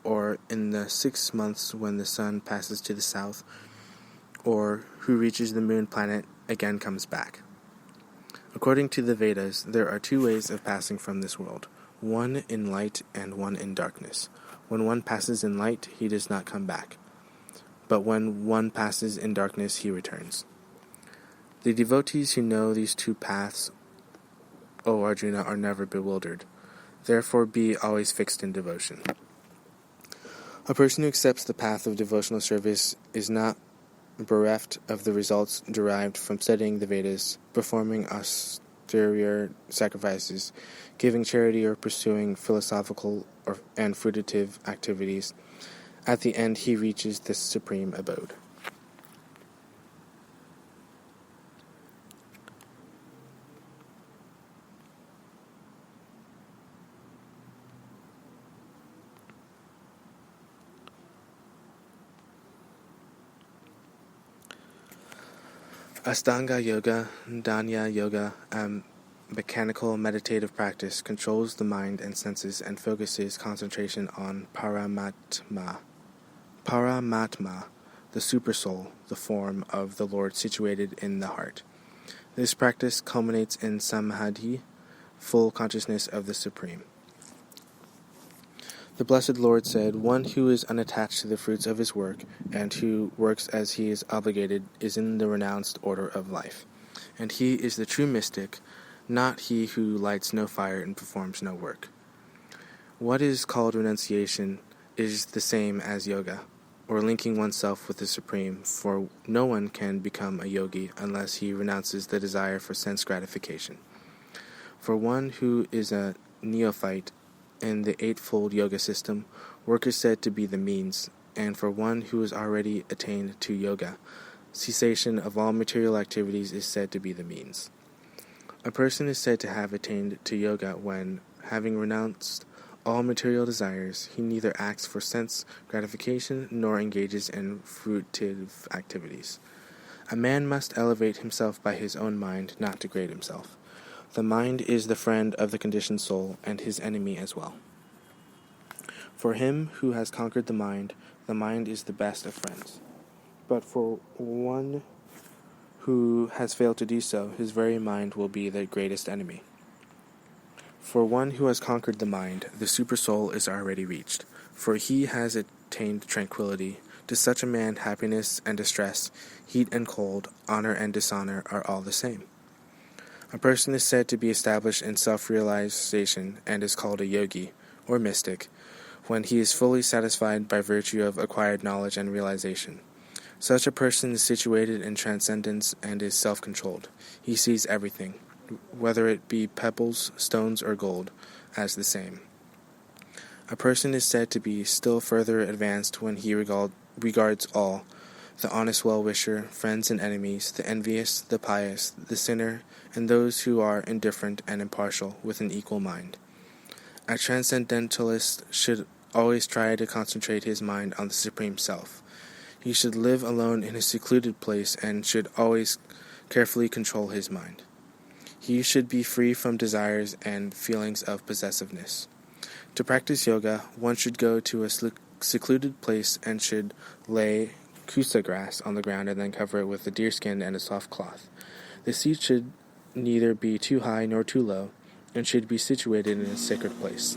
or in the 6 months when the sun passes to the south, or who reaches the moon planet, again comes back. According to the Vedas, there are 2 ways of passing from this world, one in light and one in darkness. When one passes in light, he does not come back, but when one passes in darkness, he returns. The devotees who know these 2 paths, O Arjuna, are never bewildered. Therefore be always fixed in devotion. A person who accepts the path of devotional service is not bereft of the results derived from studying the Vedas, performing austere sacrifices, giving charity, or pursuing philosophical and fruitive activities. At the end, he reaches the supreme abode. Astanga Yoga, Dhanya Yoga, mechanical meditative practice, controls the mind and senses and focuses concentration on Paramatma. Paramatma, the supersoul, the form of the Lord situated in the heart. This practice culminates in Samadhi, full consciousness of the Supreme. The Blessed Lord said, "One who is unattached to the fruits of his work, and who works as he is obligated, is in the renounced order of life. And he is the true mystic, not he who lights no fire and performs no work." What is called renunciation is the same as yoga, or linking oneself with the Supreme, for no one can become a yogi unless he renounces the desire for sense gratification. For one who is a neophyte in the eightfold yoga system, work is said to be the means, and for one who has already attained to yoga, cessation of all material activities is said to be the means. A person is said to have attained to yoga when, having renounced all material desires, he neither acts for sense gratification nor engages in fruitive activities. A man must elevate himself by his own mind, not degrade himself. The mind is the friend of the conditioned soul, and his enemy as well. For him who has conquered the mind is the best of friends. But for one who has failed to do so, his very mind will be the greatest enemy. For one who has conquered the mind, the supersoul is already reached, for he has attained tranquility. To such a man, happiness and distress, heat and cold, honor and dishonor are all the same. A person is said to be established in self-realization and is called a yogi, or mystic, when he is fully satisfied by virtue of acquired knowledge and realization. Such a person is situated in transcendence and is self-controlled. He sees everything, whether it be pebbles, stones, or gold, as the same. A person is said to be still further advanced when he regards all, the honest well-wisher, friends and enemies, the envious, the pious, the sinner, and those who are indifferent and impartial, with an equal mind. A transcendentalist should always try to concentrate his mind on the Supreme Self. He should live alone in a secluded place and should always carefully control his mind. He should be free from desires and feelings of possessiveness. To practice yoga, one should go to a secluded place and should lay kusa grass on the ground and then cover it with a deerskin and a soft cloth. The seat should neither be too high nor too low, and should be situated in a sacred place.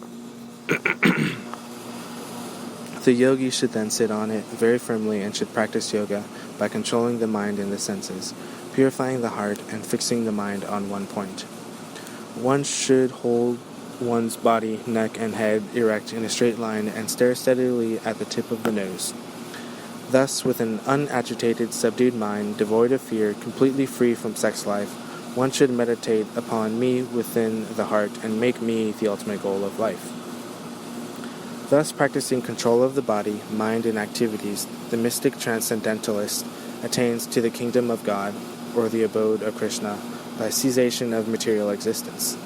The yogi should then sit on it very firmly and should practice yoga by controlling the mind and the senses, purifying the heart, and fixing the mind on one point. One should hold one's body, neck, and head erect in a straight line and stare steadily at the tip of the nose. Thus, with an unagitated, subdued mind, devoid of fear, completely free from sex life, one should meditate upon me within the heart and make me the ultimate goal of life. Thus, practicing control of the body, mind, and activities, the mystic transcendentalist attains to the kingdom of God, or the abode of Krishna, by cessation of material existence.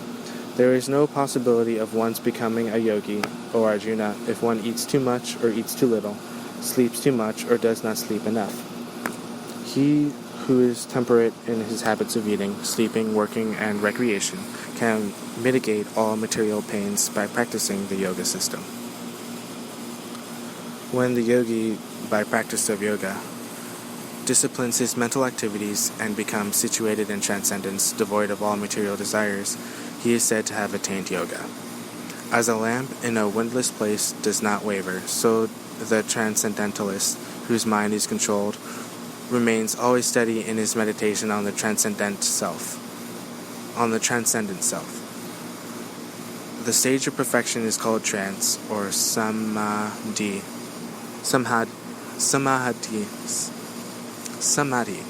There is no possibility of one's becoming a yogi, O Arjuna, if one eats too much or eats too little, sleeps too much or does not sleep enough. He who is temperate in his habits of eating, sleeping, working, and recreation can mitigate all material pains by practicing the yoga system. When the yogi, by practice of yoga, disciplines his mental activities and becomes situated in transcendence, devoid of all material desires, he is said to have attained yoga. As a lamp in a windless place does not waver, so the transcendentalist, whose mind is controlled, remains always steady in his meditation on the transcendent self. The stage of perfection is called trance, or samadhi. Samadhi,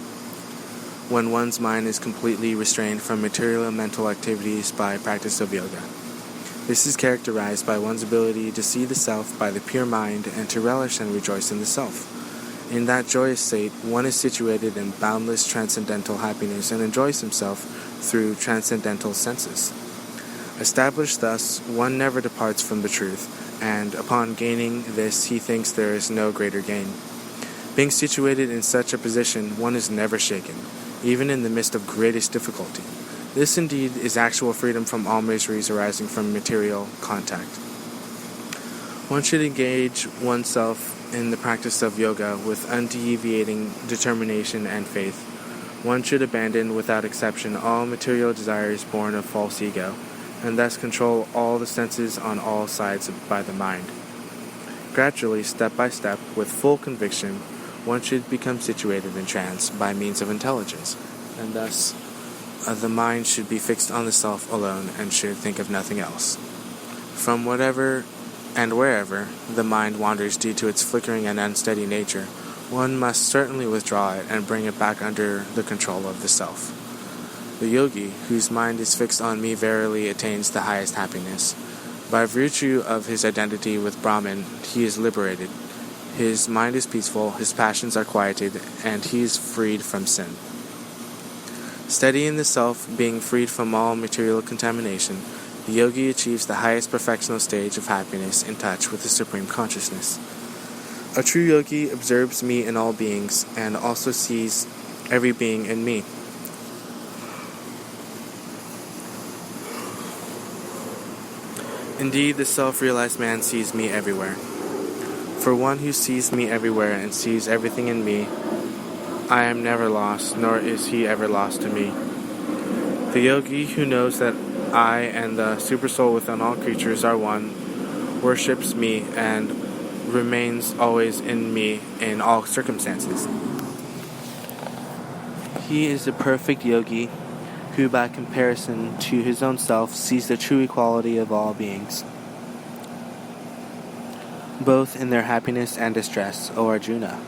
when one's mind is completely restrained from material and mental activities by practice of yoga. This is characterized by one's ability to see the self by the pure mind and to relish and rejoice in the self. In that joyous state, one is situated in boundless transcendental happiness and enjoys himself through transcendental senses. Established thus, one never departs from the truth, and upon gaining this, he thinks there is no greater gain. Being situated in such a position, one is never shaken, even in the midst of greatest difficulty. This indeed is actual freedom from all miseries arising from material contact. One should engage oneself in the practice of yoga with undeviating determination and faith. One should abandon without exception all material desires born of false ego, and thus control all the senses on all sides by the mind. Gradually, step by step, with full conviction, one should become situated in trance by means of intelligence, and thus the mind should be fixed on the self alone and should think of nothing else. From whatever and wherever the mind wanders due to its flickering and unsteady nature, one must certainly withdraw it and bring it back under the control of the self. The yogi, whose mind is fixed on me, verily attains the highest happiness. By virtue of his identity with Brahman, he is liberated. His mind is peaceful, his passions are quieted, and he is freed from sin. Steady in the self, being freed from all material contamination, the yogi achieves the highest perfectional stage of happiness in touch with the Supreme Consciousness. A true yogi observes me in all beings and also sees every being in me. Indeed, the self-realized man sees me everywhere. For one who sees me everywhere and sees everything in me, I am never lost, nor is he ever lost to me. The yogi who knows that I and the Supersoul within all creatures are one, worships me and remains always in me in all circumstances. He is a perfect yogi who by comparison to his own self sees the true equality of all beings, both in their happiness and distress, O Arjuna.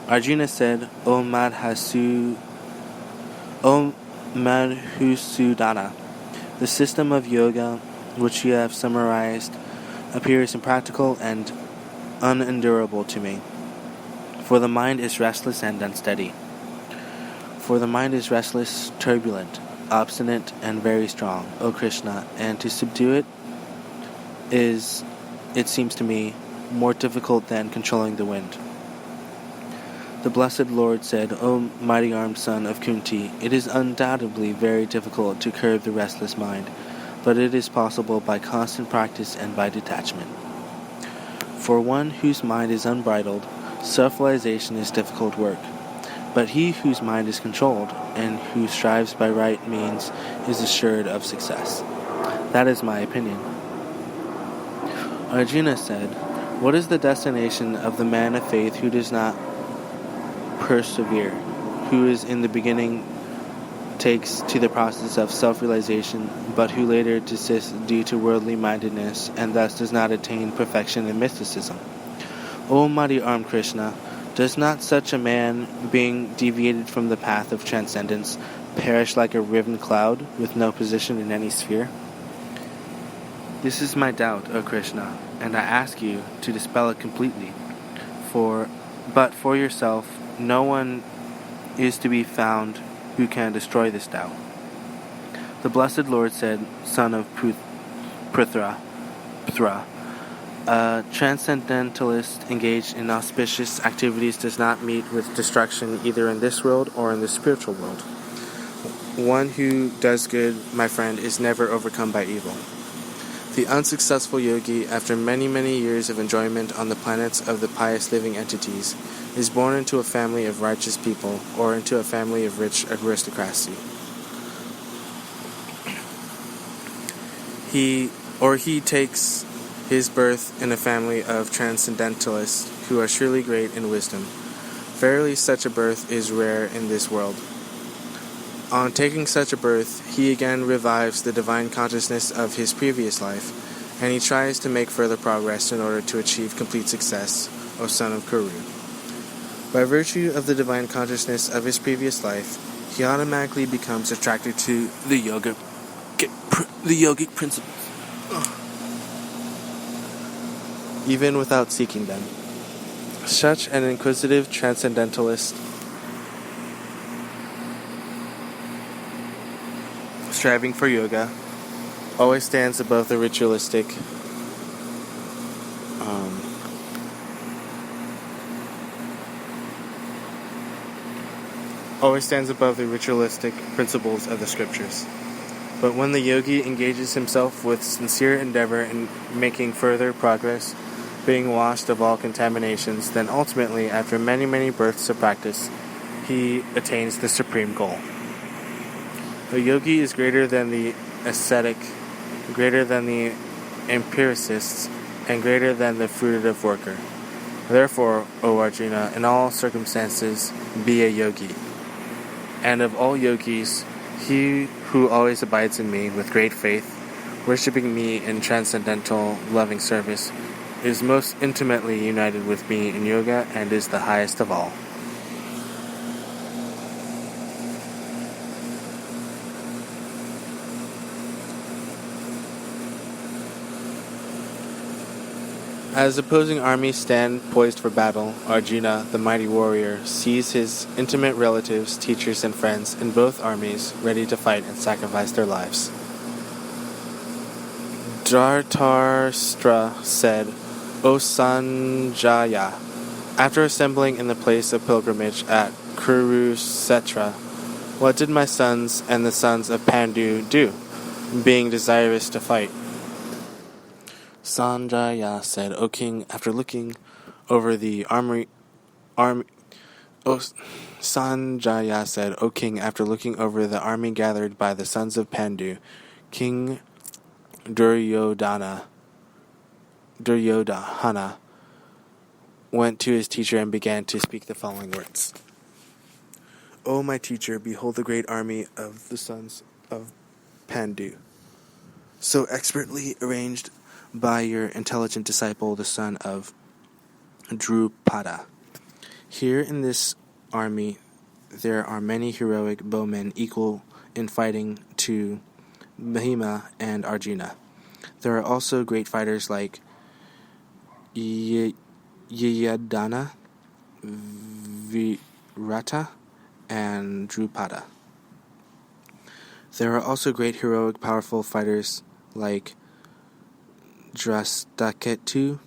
Arjuna said, O Madhusudana, the system of yoga which you have summarized appears impractical and unendurable to me, for the mind is restless and unsteady. For the mind is restless, turbulent, obstinate, and very strong, O Krishna, and to subdue it is, it seems to me, more difficult than controlling the wind. The blessed Lord said, O mighty-armed son of Kunti, it is undoubtedly very difficult to curb the restless mind, but it is possible by constant practice and by detachment. For one whose mind is unbridled, self-realization is difficult work. But he whose mind is controlled, and who strives by right means, is assured of success. That is my opinion. Arjuna said, What is the destination of the man of faith who does not persevere, who is in the beginning takes to the process of self-realization, but who later desists due to worldly mindedness, and thus does not attain perfection in mysticism? O mighty-armed Krishna, does not such a man, being deviated from the path of transcendence, perish like a riven cloud, with no position in any sphere? This is my doubt, O Krishna, and I ask you to dispel it completely. But for yourself, no one is to be found who can destroy this doubt. The blessed Lord said, "Son of Prithra, a transcendentalist engaged in auspicious activities does not meet with destruction either in this world or in the spiritual world. One who does good, my friend, is never overcome by evil. The unsuccessful yogi, after many, many years of enjoyment on the planets of the pious living entities, is born into a family of righteous people or into a family of rich aristocracy. He takes his birth in a family of transcendentalists who are surely great in wisdom. Verily, such a birth is rare in this world. On taking such a birth, he again revives the divine consciousness of his previous life, and he tries to make further progress in order to achieve complete success, O son of Kuru. By virtue of the divine consciousness of his previous life, he automatically becomes attracted to the yogic principles, even without seeking them. Such an inquisitive transcendentalist, striving for yoga, always stands above the ritualistic principles of the scriptures. But when the yogi engages himself with sincere endeavor in making further progress, being washed of all contaminations, then ultimately, after many, many births of practice, he attains the supreme goal. The yogi is greater than the ascetic, greater than the empiricists, and greater than the fruitive worker. Therefore, O Arjuna, in all circumstances, be a yogi. And of all yogis, he who always abides in me with great faith, worshipping me in transcendental loving service, is most intimately united with me in yoga and is the highest of all. As opposing armies stand poised for battle, Arjuna, the mighty warrior, sees his intimate relatives, teachers, and friends in both armies ready to fight and sacrifice their lives. Dhritarashtra said, O Sanjaya, after assembling in the place of pilgrimage at Kurukshetra, what did my sons and the sons of Pandu do, being desirous to fight? Sanjaya said, O king, after looking over the army gathered by the sons of Pandu, King Duryodhana went to his teacher and began to speak the following words. O my teacher, behold the great army of the sons of Pandu, so expertly arranged by your intelligent disciple, the son of Drupada. Here in this army there are many heroic bowmen equal in fighting to Bhima and Arjuna. There are also great fighters like Yadana, Virata, and Drupada. There are also great heroic powerful fighters like Drastaketu,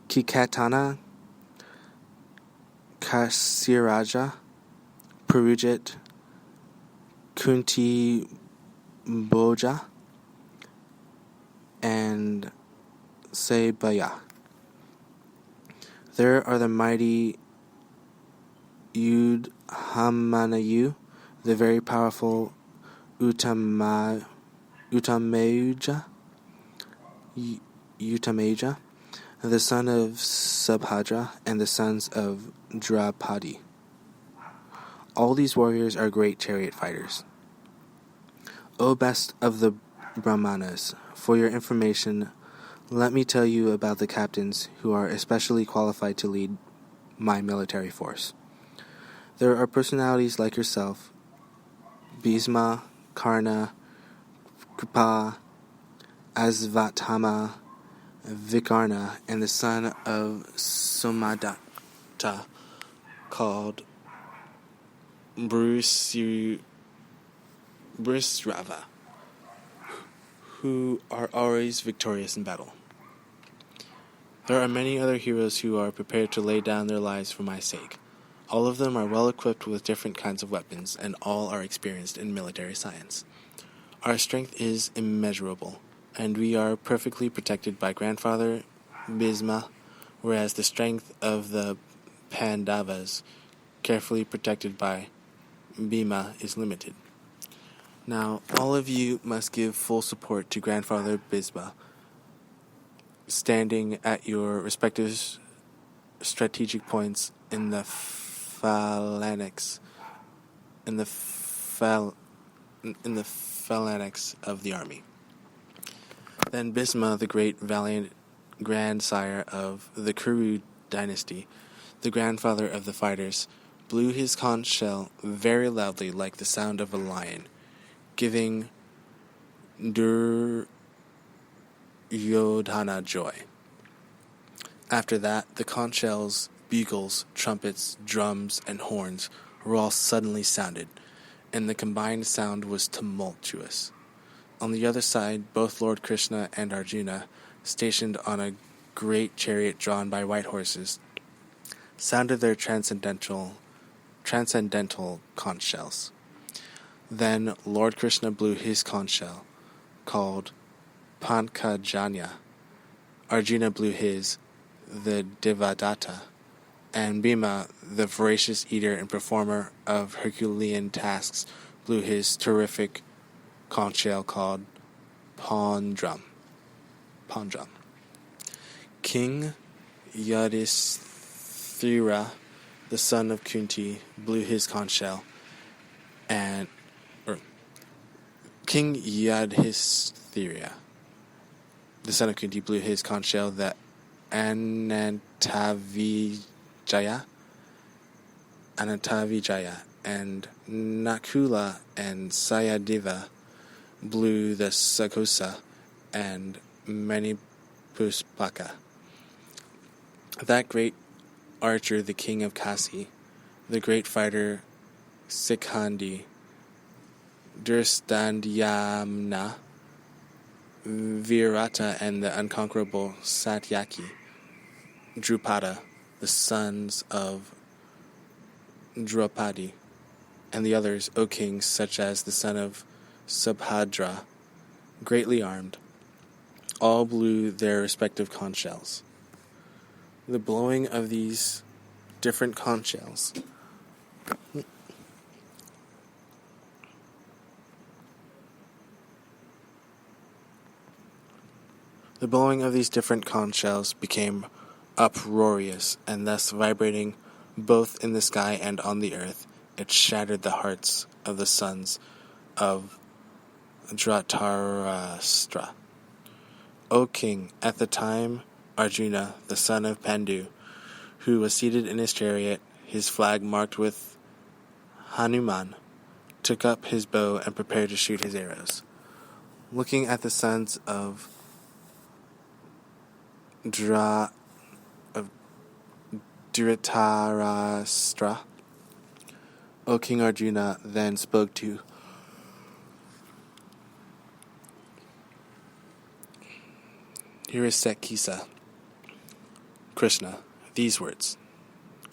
Kikatana, Kasiraja, Purujit, Kunti Boja, and Sebaya. There are the mighty Udhamanayu, the very powerful Utamaja, the son of Subhadra, and the sons of Draupadi. All these warriors are great chariot fighters. O best of the Brahmanas, for your information, let me tell you about the captains who are especially qualified to lead my military force. There are personalities like yourself, Bhisma, Karna, Kripa, Asvatthama, Vikarna, and the son of Somadatta, called Rava, who are always victorious in battle. There are many other heroes who are prepared to lay down their lives for my sake. All of them are well equipped with different kinds of weapons, and all are experienced in military science. Our strength is immeasurable, and we are perfectly protected by Grandfather Bhisma, whereas the strength of the Pandavas, carefully protected by Bhima, is limited. Now, all of you must give full support to Grandfather Bhisma, standing at your respective strategic points in the phalanx of the army. Then Bhisma, the great valiant grandsire of the Kuru dynasty, the grandfather of the fighters, blew his conch shell very loudly like the sound of a lion, giving Duryodhana joy. After that, the conch shells, bugles, trumpets, drums, and horns were all suddenly sounded, and the combined sound was tumultuous. On the other side, both Lord Krishna and Arjuna, stationed on a great chariot drawn by white horses, sounded their transcendental conch shells. Then Lord Krishna blew his conch shell, called Pankajanya. Arjuna blew his, the Devadatta, and Bhima, the voracious eater and performer of Herculean tasks, blew his terrific conch shell called Pondrum. King Yudhisthira, the son of Kunti, blew his conch shell, King Yudhisthira, the son of Kunti, blew his conch shell, the Anantavijaya, and Nakula and Sayadeva blew the Sakosa and Manipuspaka. That great archer, the king of Kasi, the great fighter Sikhandi, Durstandyamna, Virata, and the unconquerable Satyaki, Drupada, the sons of Draupadi, and the others, O kings, such as the son of Subhadra, greatly armed, all blew their respective conch shells. The blowing of these different conch shells became uproarious, and thus vibrating both in the sky and on the earth, it shattered the hearts of the sons of Dhritarashtra. O king, at the time Arjuna, the son of Pandu, who was seated in his chariot, his flag marked with Hanuman, took up his bow and prepared to shoot his arrows. Looking at the sons of Dhritarashtra, O King Arjuna then spoke to Hrisekisa, Krishna, these words.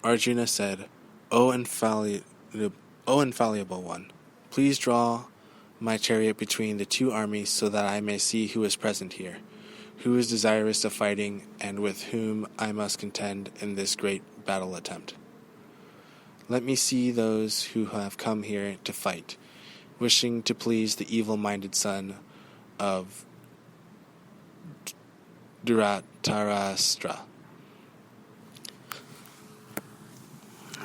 Arjuna said, O infallible one, please draw my chariot between the two armies so that I may see who is present here, who is desirous of fighting, and with whom I must contend in this great battle attempt. Let me see those who have come here to fight, wishing to please the evil-minded son of Dhritarashtra.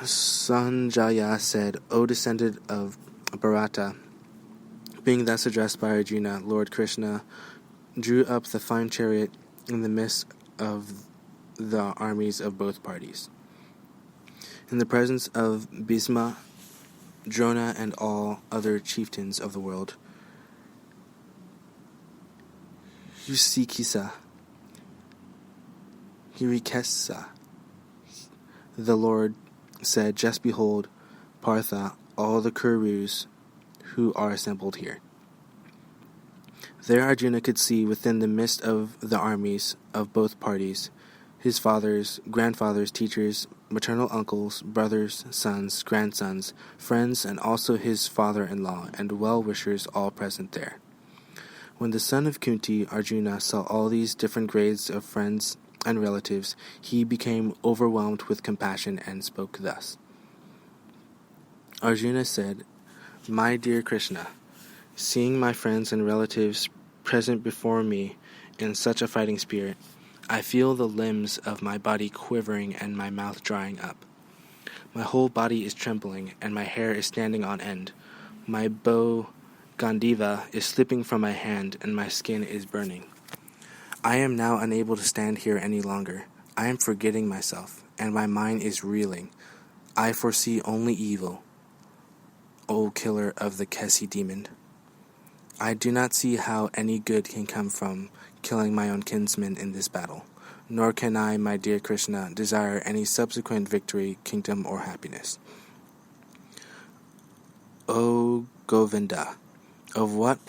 Sanjaya said, O descendant of Bharata, being thus addressed by Arjuna, Lord Krishna drew up the fine chariot in the midst of the armies of both parties. In the presence of Bhisma, Drona, and all other chieftains of the world, Hrisekisa, the Lord said, Just behold, Partha, all the Kurus who are assembled here. There Arjuna could see within the midst of the armies of both parties his fathers, grandfathers, teachers, maternal uncles, brothers, sons, grandsons, friends, and also his father-in-law and well-wishers all present there. When the son of Kunti, Arjuna, saw all these different grades of friends and relatives, he became overwhelmed with compassion and spoke thus. Arjuna said, "My dear Krishna, seeing my friends and relatives present before me in such a fighting spirit, I feel the limbs of my body quivering and my mouth drying up. My whole body is trembling, and my hair is standing on end. My bow Gandiva is slipping from my hand, and my skin is burning. I am now unable to stand here any longer. I am forgetting myself, and my mind is reeling. I foresee only evil, O killer of the Kesi demon. I do not see how any good can come from killing my own kinsmen in this battle, nor can I, my dear Krishna, desire any subsequent victory, kingdom, or happiness. O Govinda, of what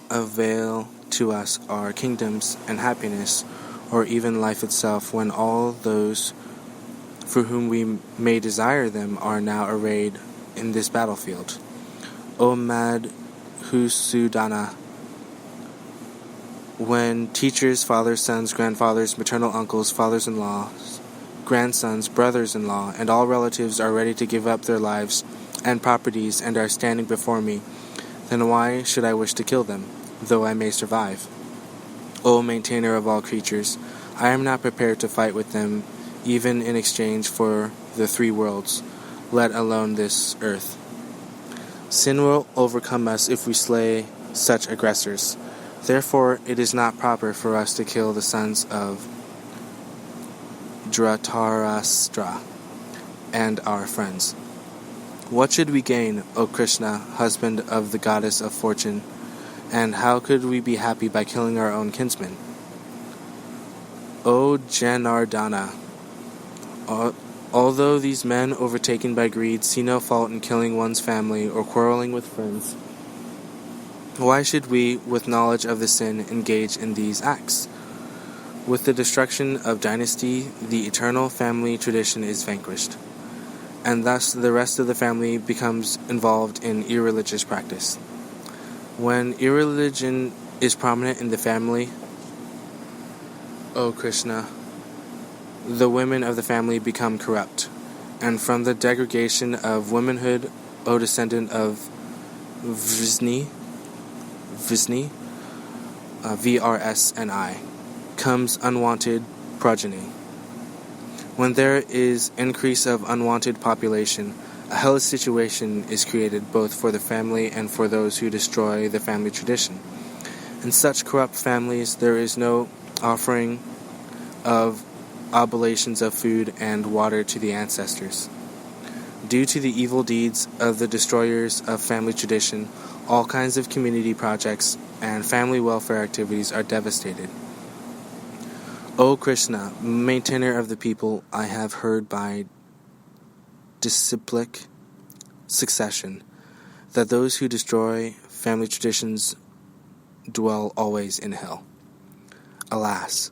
avail to us are kingdoms and happiness, or even life itself, when all those for whom we may desire them are now arrayed in this battlefield? O Madhusudana, when teachers, fathers, sons, grandfathers, maternal uncles, fathers-in-laws, grandsons, brothers-in-law, and all relatives are ready to give up their lives and properties and are standing before me, then why should I wish to kill them, though I may survive? O maintainer of all creatures, I am not prepared to fight with them, even in exchange for the 3 worlds, let alone this earth. Sin will overcome us if we slay such aggressors. Therefore, it is not proper for us to kill the sons of Dhritarashtra and our friends. What should we gain, O Krishna, husband of the goddess of fortune, and how could we be happy by killing our own kinsmen? O Janardana, although these men, overtaken by greed, see no fault in killing one's family or quarreling with friends, why should we, with knowledge of the sin, engage in these acts? With the destruction of dynasty, the eternal family tradition is vanquished, and thus the rest of the family becomes involved in irreligious practice. When irreligion is prominent in the family, O Krishna, the women of the family become corrupt, and from the degradation of womanhood, O descendant of Vrisni, VRSNI, comes unwanted progeny. When there is increase of unwanted population, a hellish situation is created both for the family and for those who destroy the family tradition. In such corrupt families, there is no offering of oblations of food and water to the ancestors. Due to the evil deeds of the destroyers of family tradition, all kinds of community projects and family welfare activities are devastated. O Krishna, maintainer of the people, I have heard by disciplic succession that those who destroy family traditions dwell always in hell. Alas,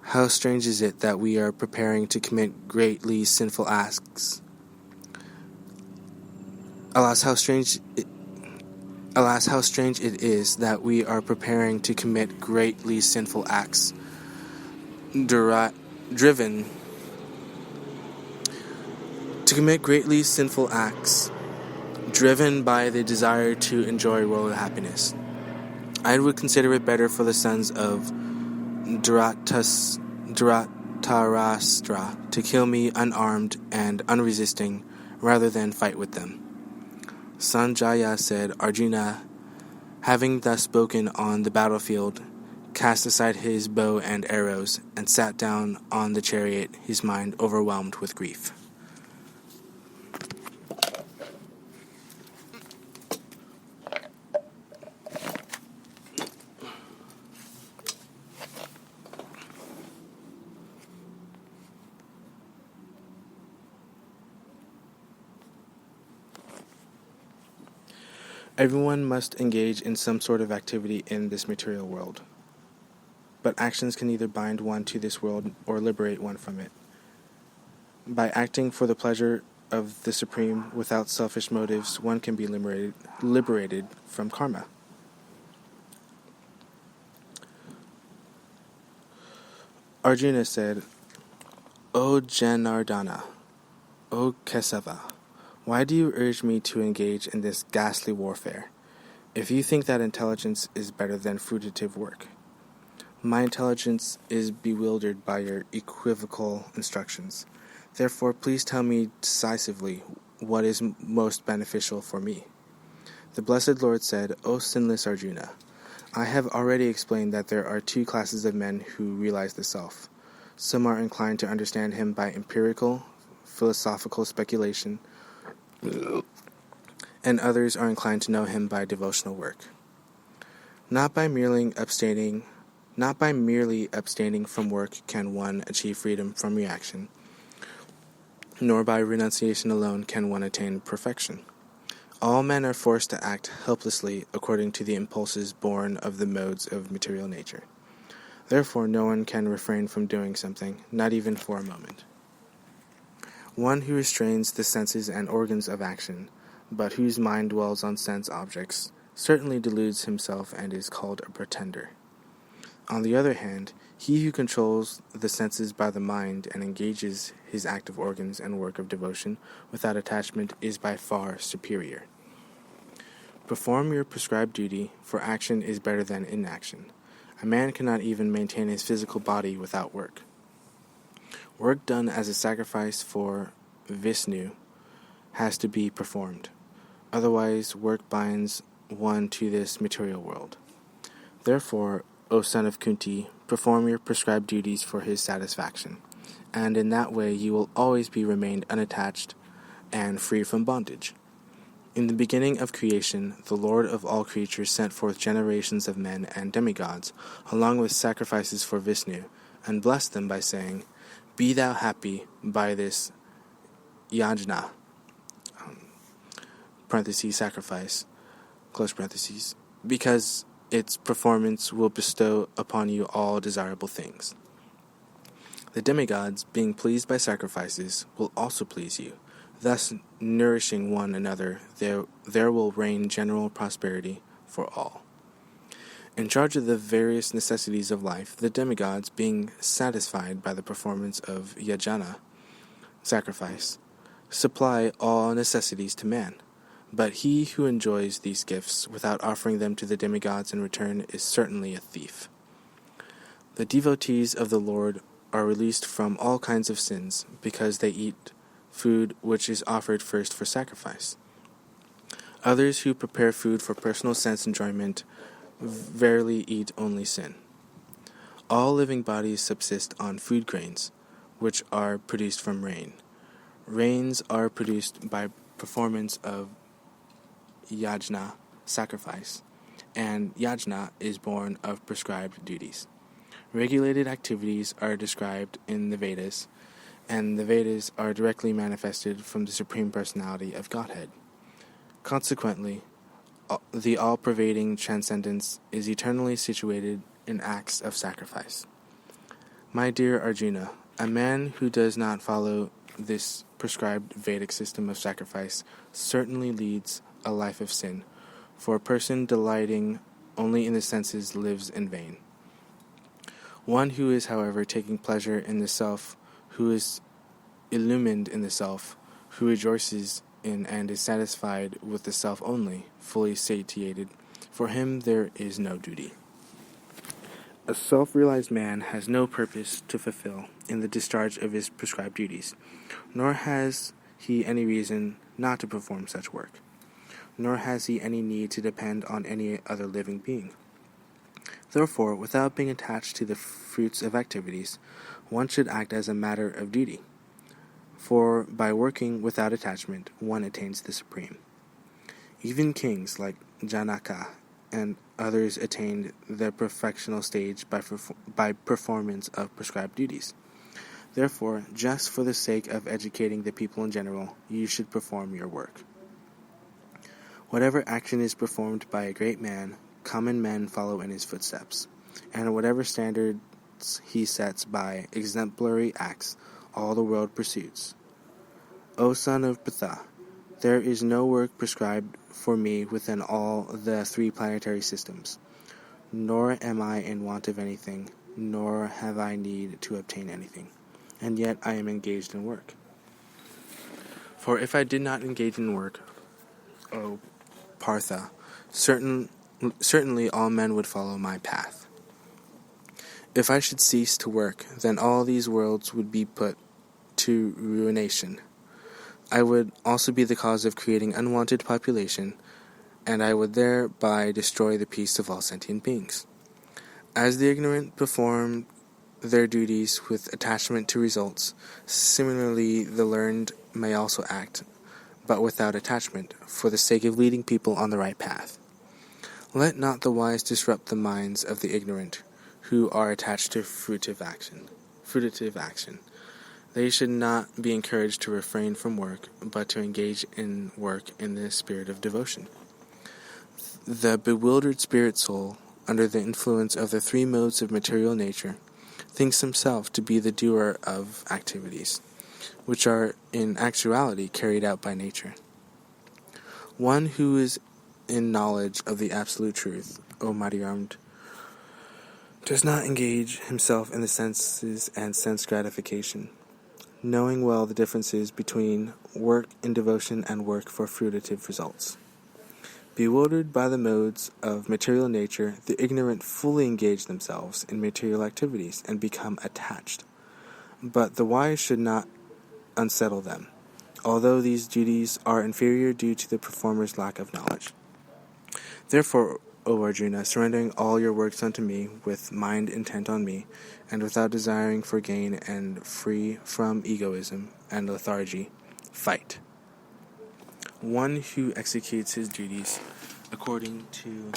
how strange is it that we are preparing to commit greatly sinful acts. Alas, how strange it is that we are preparing to commit greatly sinful acts, driven by the desire to enjoy worldly happiness. I would consider it better for the sons of Dhritarashtra to kill me unarmed and unresisting rather than fight with them. Sanjaya said, Arjuna, having thus spoken on the battlefield, cast aside his bow and arrows, and sat down on the chariot, his mind overwhelmed with grief. Everyone must engage in some sort of activity in this material world, but actions can either bind one to this world or liberate one from it. By acting for the pleasure of the Supreme without selfish motives, one can be liberated from karma. Arjuna said, O Janardana, O Kesava, why do you urge me to engage in this ghastly warfare, if you think that intelligence is better than fruitive work? My intelligence is bewildered by your equivocal instructions. Therefore, please tell me decisively what is most beneficial for me. The Blessed Lord said, O sinless Arjuna, I have already explained that there are two classes of men who realize the self. Some are inclined to understand him by empirical, philosophical speculation, and others are inclined to know him by devotional work. Not by merely abstaining from work can one achieve freedom from reaction, nor by renunciation alone can one attain perfection. All men are forced to act helplessly according to the impulses born of the modes of material nature. Therefore, no one can refrain from doing something, not even for a moment. One who restrains the senses and organs of action, but whose mind dwells on sense objects, certainly deludes himself and is called a pretender. On the other hand, he who controls the senses by the mind and engages his active organs and work of devotion without attachment is by far superior. Perform your prescribed duty, for action is better than inaction. A man cannot even maintain his physical body without work. Work done as a sacrifice for Vishnu has to be performed. Otherwise, work binds one to this material world. Therefore, O son of Kunti, perform your prescribed duties for his satisfaction, and in that way you will always be remained unattached and free from bondage. In the beginning of creation, the Lord of all creatures sent forth generations of men and demigods, along with sacrifices for Vishnu, and blessed them by saying, Be thou happy by this yajna, sacrifice, close parentheses, because its performance will bestow upon you all desirable things. The demigods, being pleased by sacrifices, will also please you. Thus, nourishing one another, there will reign general prosperity for all. In charge of the various necessities of life, the demigods, being satisfied by the performance of yajna, sacrifice, supply all necessities to man. But he who enjoys these gifts without offering them to the demigods in return is certainly a thief. The devotees of the Lord are released from all kinds of sins because they eat food which is offered first for sacrifice. Others who prepare food for personal sense enjoyment verily eat only sin. All living bodies subsist on food grains, which are produced from rain. Rains are produced by performance of yajna, sacrifice, and yajna is born of prescribed duties. Regulated activities are described in the Vedas, and the Vedas are directly manifested from the Supreme Personality of Godhead. Consequently, the all-pervading transcendence is eternally situated in acts of sacrifice. My dear Arjuna, a man who does not follow this prescribed Vedic system of sacrifice certainly leads a life of sin, for a person delighting only in the senses lives in vain. One who is, however, taking pleasure in the self, who is illumined in the self, who rejoices in and is satisfied with the self only, fully satiated, for him there is no duty. A self-realized man has no purpose to fulfill in the discharge of his prescribed duties, nor has he any reason not to perform such work, nor has he any need to depend on any other living being. Therefore, without being attached to the fruits of activities, one should act as a matter of duty, for by working without attachment, one attains the Supreme. Even kings like Janaka and others attained the perfectional stage by performance of prescribed duties. Therefore, just for the sake of educating the people in general, you should perform your work. Whatever action is performed by a great man, common men follow in his footsteps, and whatever standards he sets by exemplary acts, all the world pursues. O son of Betha, there is no work prescribed for me within all the 3 planetary systems, nor am I in want of anything, nor have I need to obtain anything, and yet I am engaged in work. For if I did not engage in work, O Partha, certainly all men would follow my path. If I should cease to work, then all these worlds would be put to ruination. I would also be the cause of creating unwanted population, and I would thereby destroy the peace of all sentient beings. As the ignorant perform their duties with attachment to results, similarly the learned may also act, but without attachment, for the sake of leading people on the right path. Let not the wise disrupt the minds of the ignorant, who are attached to fruitive action. They should not be encouraged to refrain from work, but to engage in work in the spirit of devotion. The bewildered spirit soul, under the influence of the 3 modes of material nature, thinks himself to be the doer of activities, which are in actuality carried out by nature. One who is in knowledge of the absolute truth, O mighty armed, does not engage himself in the senses and sense gratification, knowing well the differences between work in devotion and work for fruitive results. Bewildered by the modes of material nature, the ignorant fully engage themselves in material activities and become attached. But the wise should not unsettle them, although these duties are inferior due to the performer's lack of knowledge. Therefore, O Arjuna, surrendering all your works unto me, with mind intent on me, and without desiring for gain and free from egoism and lethargy, fight. One who executes his duties according to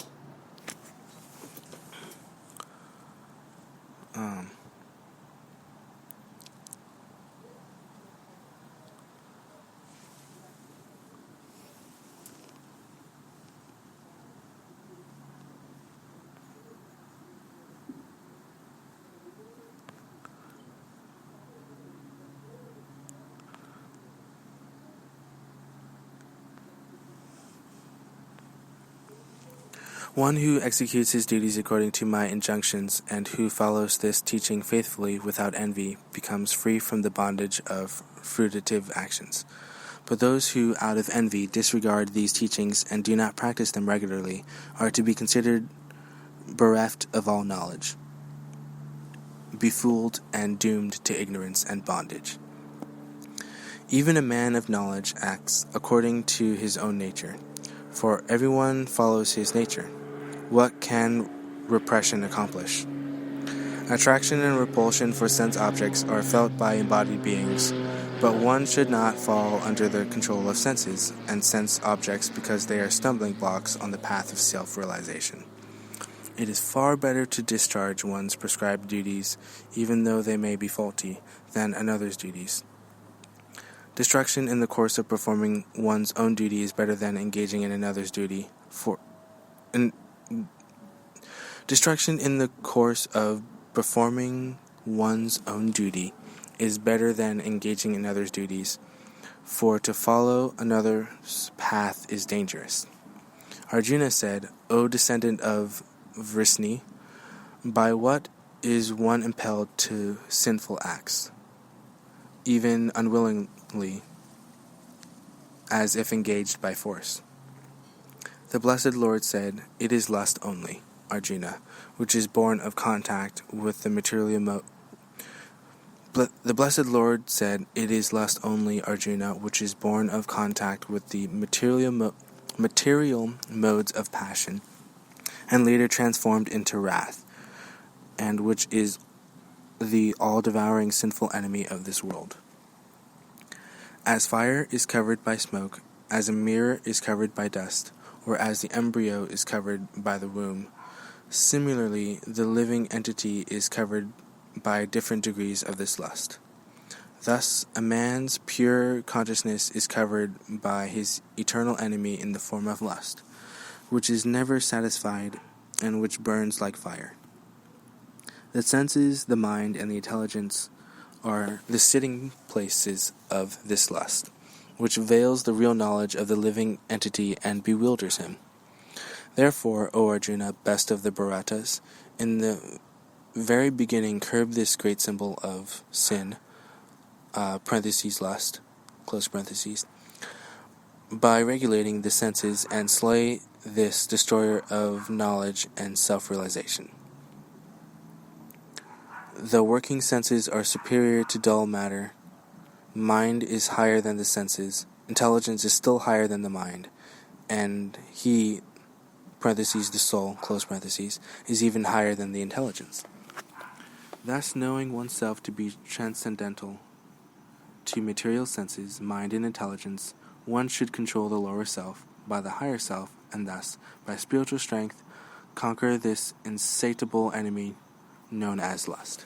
One who executes his duties according to my injunctions, and who follows this teaching faithfully without envy, becomes free from the bondage of fruitive actions. But those who, out of envy, disregard these teachings and do not practice them regularly, are to be considered bereft of all knowledge, befooled and doomed to ignorance and bondage. Even a man of knowledge acts according to his own nature, for everyone follows his nature. What can repression accomplish? Attraction and repulsion for sense objects are felt by embodied beings, but one should not fall under the control of senses and sense objects because they are stumbling blocks on the path of self-realization. It is far better to discharge one's prescribed duties, even though they may be faulty, than another's duties. Distraction in the course of performing one's own duty is better than engaging in another's duty. Distraction in the course of performing one's own duty is better than engaging in others' duties, for to follow another's path is dangerous. Arjuna said, O descendant of Vrisni, by what is one impelled to sinful acts, even unwillingly, as if engaged by force? The blessed Lord said, It is lust only, Arjuna, which is born of contact with the material The blessed Lord said, It is lust only, Arjuna, which is born of contact with the material modes of passion, and later transformed into wrath, and which is the all-devouring sinful enemy of this world. As fire is covered by smoke, as a mirror is covered by dust, or as the embryo is covered by the womb, similarly the living entity is covered by different degrees of this lust. Thus, a man's pure consciousness is covered by his eternal enemy in the form of lust, which is never satisfied and which burns like fire. The senses, the mind, and the intelligence are the sitting places of this lust, which veils the real knowledge of the living entity and bewilders him. Therefore, O Arjuna, best of the Bharatas, in the very beginning curb this great symbol of sin, lust, close parentheses, by regulating the senses and slay this destroyer of knowledge and self-realization. The working senses are superior to dull matter. Mind is higher than the senses. Intelligence is still higher than the mind. And he, parentheses, the soul, close parentheses, is even higher than the intelligence. Thus, knowing oneself to be transcendental to material senses, mind, and intelligence, one should control the lower self by the higher self, and thus, by spiritual strength, conquer this insatiable enemy known as lust.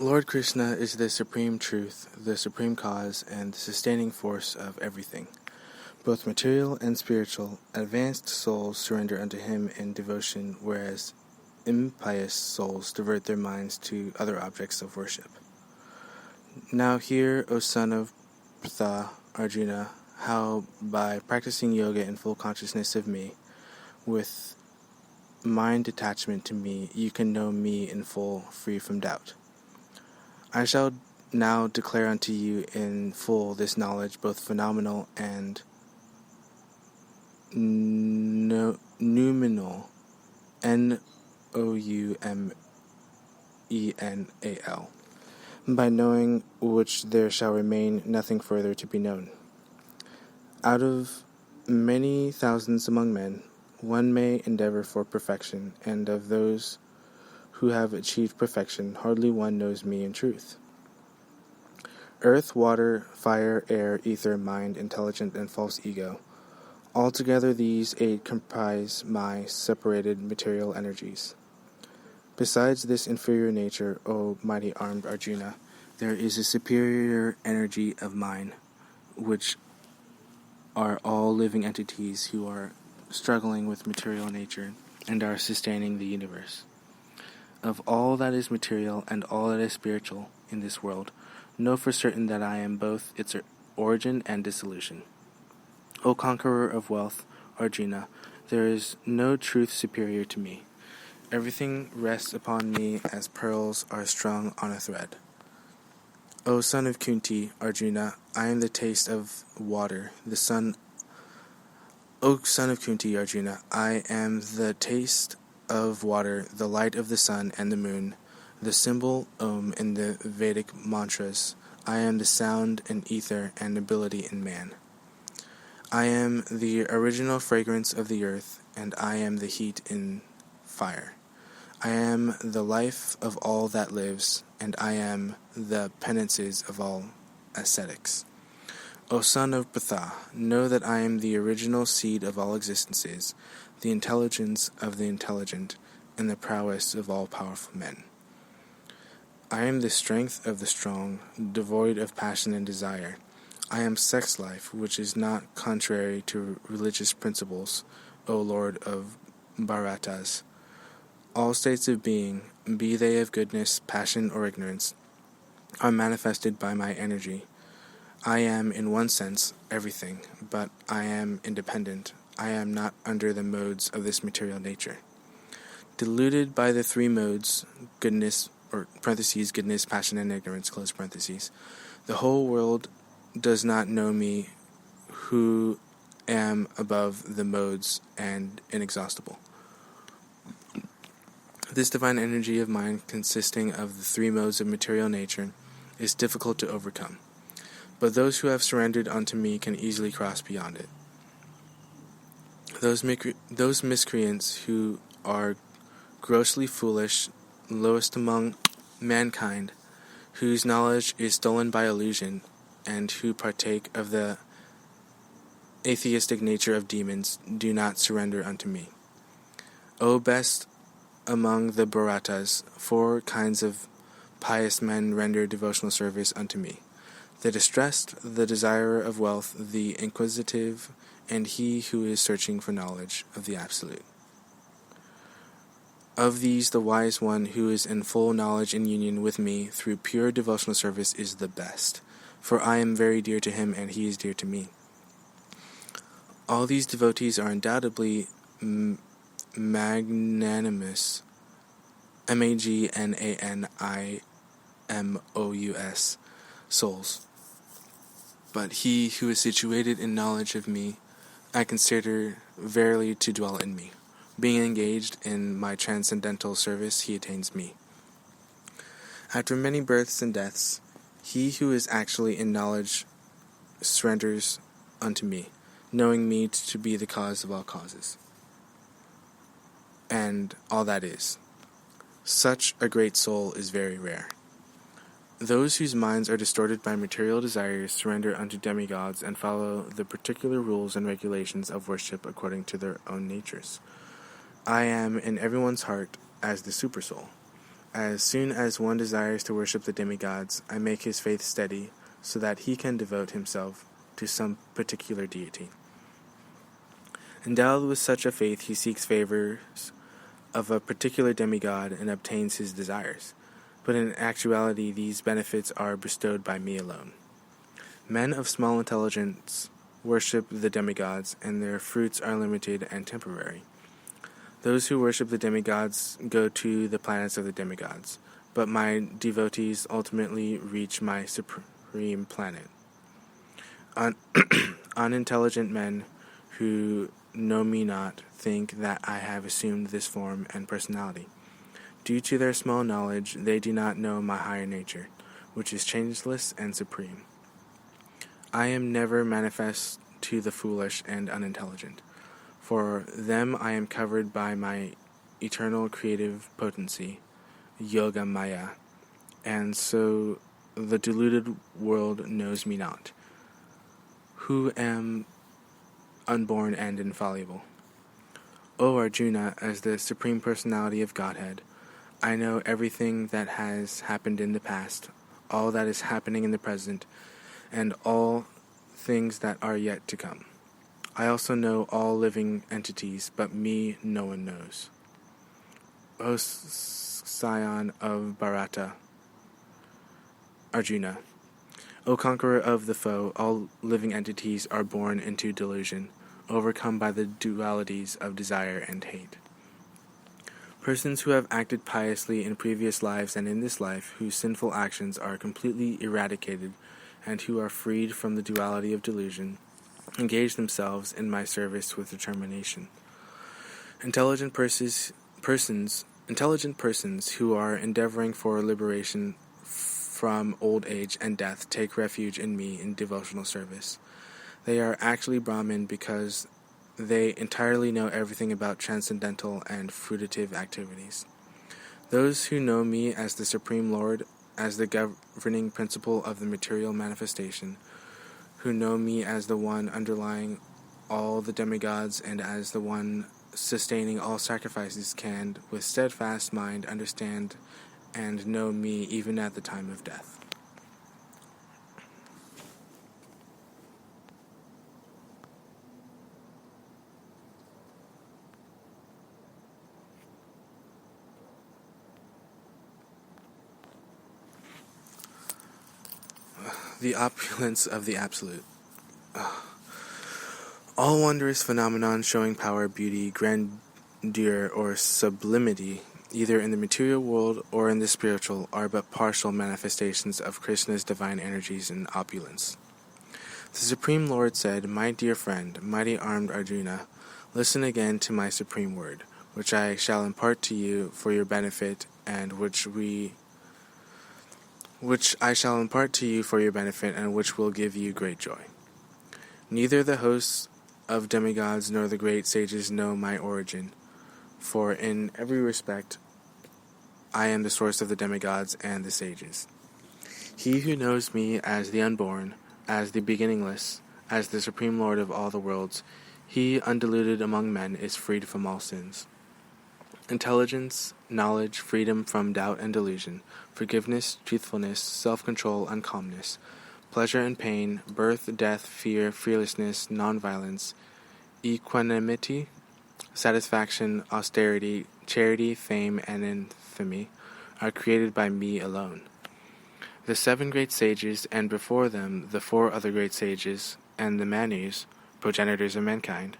Lord Krishna is the supreme truth, the supreme cause, and the sustaining force of everything. Both material and spiritual, advanced souls surrender unto him in devotion, whereas impious souls divert their minds to other objects of worship. Now hear, O son of Pritha, Arjuna, how by practicing yoga in full consciousness of me, With mind detachment to me, you can know me in full, free from doubt. I shall now declare unto you in full this knowledge, both phenomenal and noumenal, noumenal, by knowing which there shall remain nothing further to be known. Out of many thousands among men, one may endeavor for perfection, and of those who have achieved perfection, hardly one knows me in truth. Earth, water, fire, air, ether, mind, intelligent, and false ego, altogether these eight comprise my separated material energies. Besides this inferior nature, O mighty armed Arjuna, there is a superior energy of mine, which are all living entities who are struggling with material nature and are sustaining the universe. Of all that is material and all that is spiritual in this world, know for certain that I am both its origin and dissolution. O conqueror of wealth, Arjuna, there is no truth superior to me. Everything rests upon me as pearls are strung on a thread. O son of Kunti, Arjuna, I am the taste of water, O son of Kunti, Arjuna, I am the taste of water, the light of the sun and the moon, the symbol Om in the Vedic mantras. I am the sound in ether and ability in man. I am the original fragrance of the earth, and I am the heat in fire. I am the life of all that lives, and I am the penances of all ascetics. O son of Pritha, know that I am the original seed of all existences, the intelligence of the intelligent, and the prowess of all powerful men. I am the strength of the strong, devoid of passion and desire. I am sex life, which is not contrary to religious principles, O Lord of Bharatas. All states of being, be they of goodness, passion, or ignorance, are manifested by my energy. I am, in one sense, everything, but I am independent. I am not under the modes of this material nature. Deluded by the three modes, goodness, or parentheses, goodness, passion, and ignorance, close parentheses, the whole world does not know me, who am above the modes and inexhaustible. This divine energy of mine, consisting of the three modes of material nature, is difficult to overcome, but those who have surrendered unto me can easily cross beyond it. Those miscreants who are grossly foolish, lowest among mankind, whose knowledge is stolen by illusion, and who partake of the atheistic nature of demons, do not surrender unto me. O best among the Bharatas, 4 kinds of pious men render devotional service unto me: the distressed, the desirer of wealth, the inquisitive, and he who is searching for knowledge of the Absolute. Of these, the wise one who is in full knowledge and union with me through pure devotional service is the best, for I am very dear to him and he is dear to me. All these devotees are undoubtedly magnanimous, magnanimous souls. But he who is situated in knowledge of me, I consider verily to dwell in me. Being engaged in my transcendental service, he attains me. After many births and deaths, he who is actually in knowledge surrenders unto me, knowing me to be the cause of all causes, and all that is. Such a great soul is very rare. Those whose minds are distorted by material desires surrender unto demigods and follow the particular rules and regulations of worship according to their own natures. I am in everyone's heart as the supersoul. As soon as one desires to worship the demigods, I make his faith steady so that he can devote himself to some particular deity. Endowed with such a faith, he seeks favors of a particular demigod and obtains his desires. But in actuality, these benefits are bestowed by me alone. Men of small intelligence worship the demigods, and their fruits are limited and temporary. Those who worship the demigods go to the planets of the demigods, but my devotees ultimately reach my supreme planet. Unintelligent men who know me not think that I have assumed this form and personality. Due to their small knowledge, they do not know my higher nature, which is changeless and supreme. I am never manifest to the foolish and unintelligent. For them I am covered by my eternal creative potency, Yoga Maya, and so the deluded world knows me not, who am unborn and infallible. O Arjuna, as the Supreme Personality of Godhead, I know everything that has happened in the past, all that is happening in the present, and all things that are yet to come. I also know all living entities, but me no one knows. O scion of Bharata, Arjuna, O conqueror of the foe, all living entities are born into delusion, overcome by the dualities of desire and hate. Persons who have acted piously in previous lives and in this life, whose sinful actions are completely eradicated, and who are freed from the duality of delusion, engage themselves in my service with determination. Intelligent persons who are endeavoring for liberation from old age and death take refuge in me in devotional service. They are actually Brahmin because they entirely know everything about transcendental and fruitative activities. Those who know me as the Supreme Lord, as the governing principle of the material manifestation, who know me as the one underlying all the demigods and as the one sustaining all sacrifices, can, with steadfast mind, understand and know me even at the time of death. The opulence of the Absolute. All wondrous phenomenon showing power, beauty, grandeur, or sublimity, either in the material world or in the spiritual, are but partial manifestations of Krishna's divine energies and opulence. The Supreme Lord said, "My dear friend, mighty armed Arjuna, listen again to my supreme word, which I shall impart to you for your benefit, and which will give you great joy. Neither the hosts of demigods nor the great sages know my origin, for in every respect I am the source of the demigods and the sages. He who knows me as the unborn, as the beginningless, as the Supreme Lord of all the worlds, he, undiluted among men, is freed from all sins. Intelligence, knowledge, freedom from doubt and delusion, forgiveness, truthfulness, self-control and calmness, pleasure and pain, birth, death, fear, fearlessness, non-violence, equanimity, satisfaction, austerity, charity, fame, and infamy are created by me alone. The 7 great sages, and before them the 4 other great sages, and the Manus, progenitors of mankind,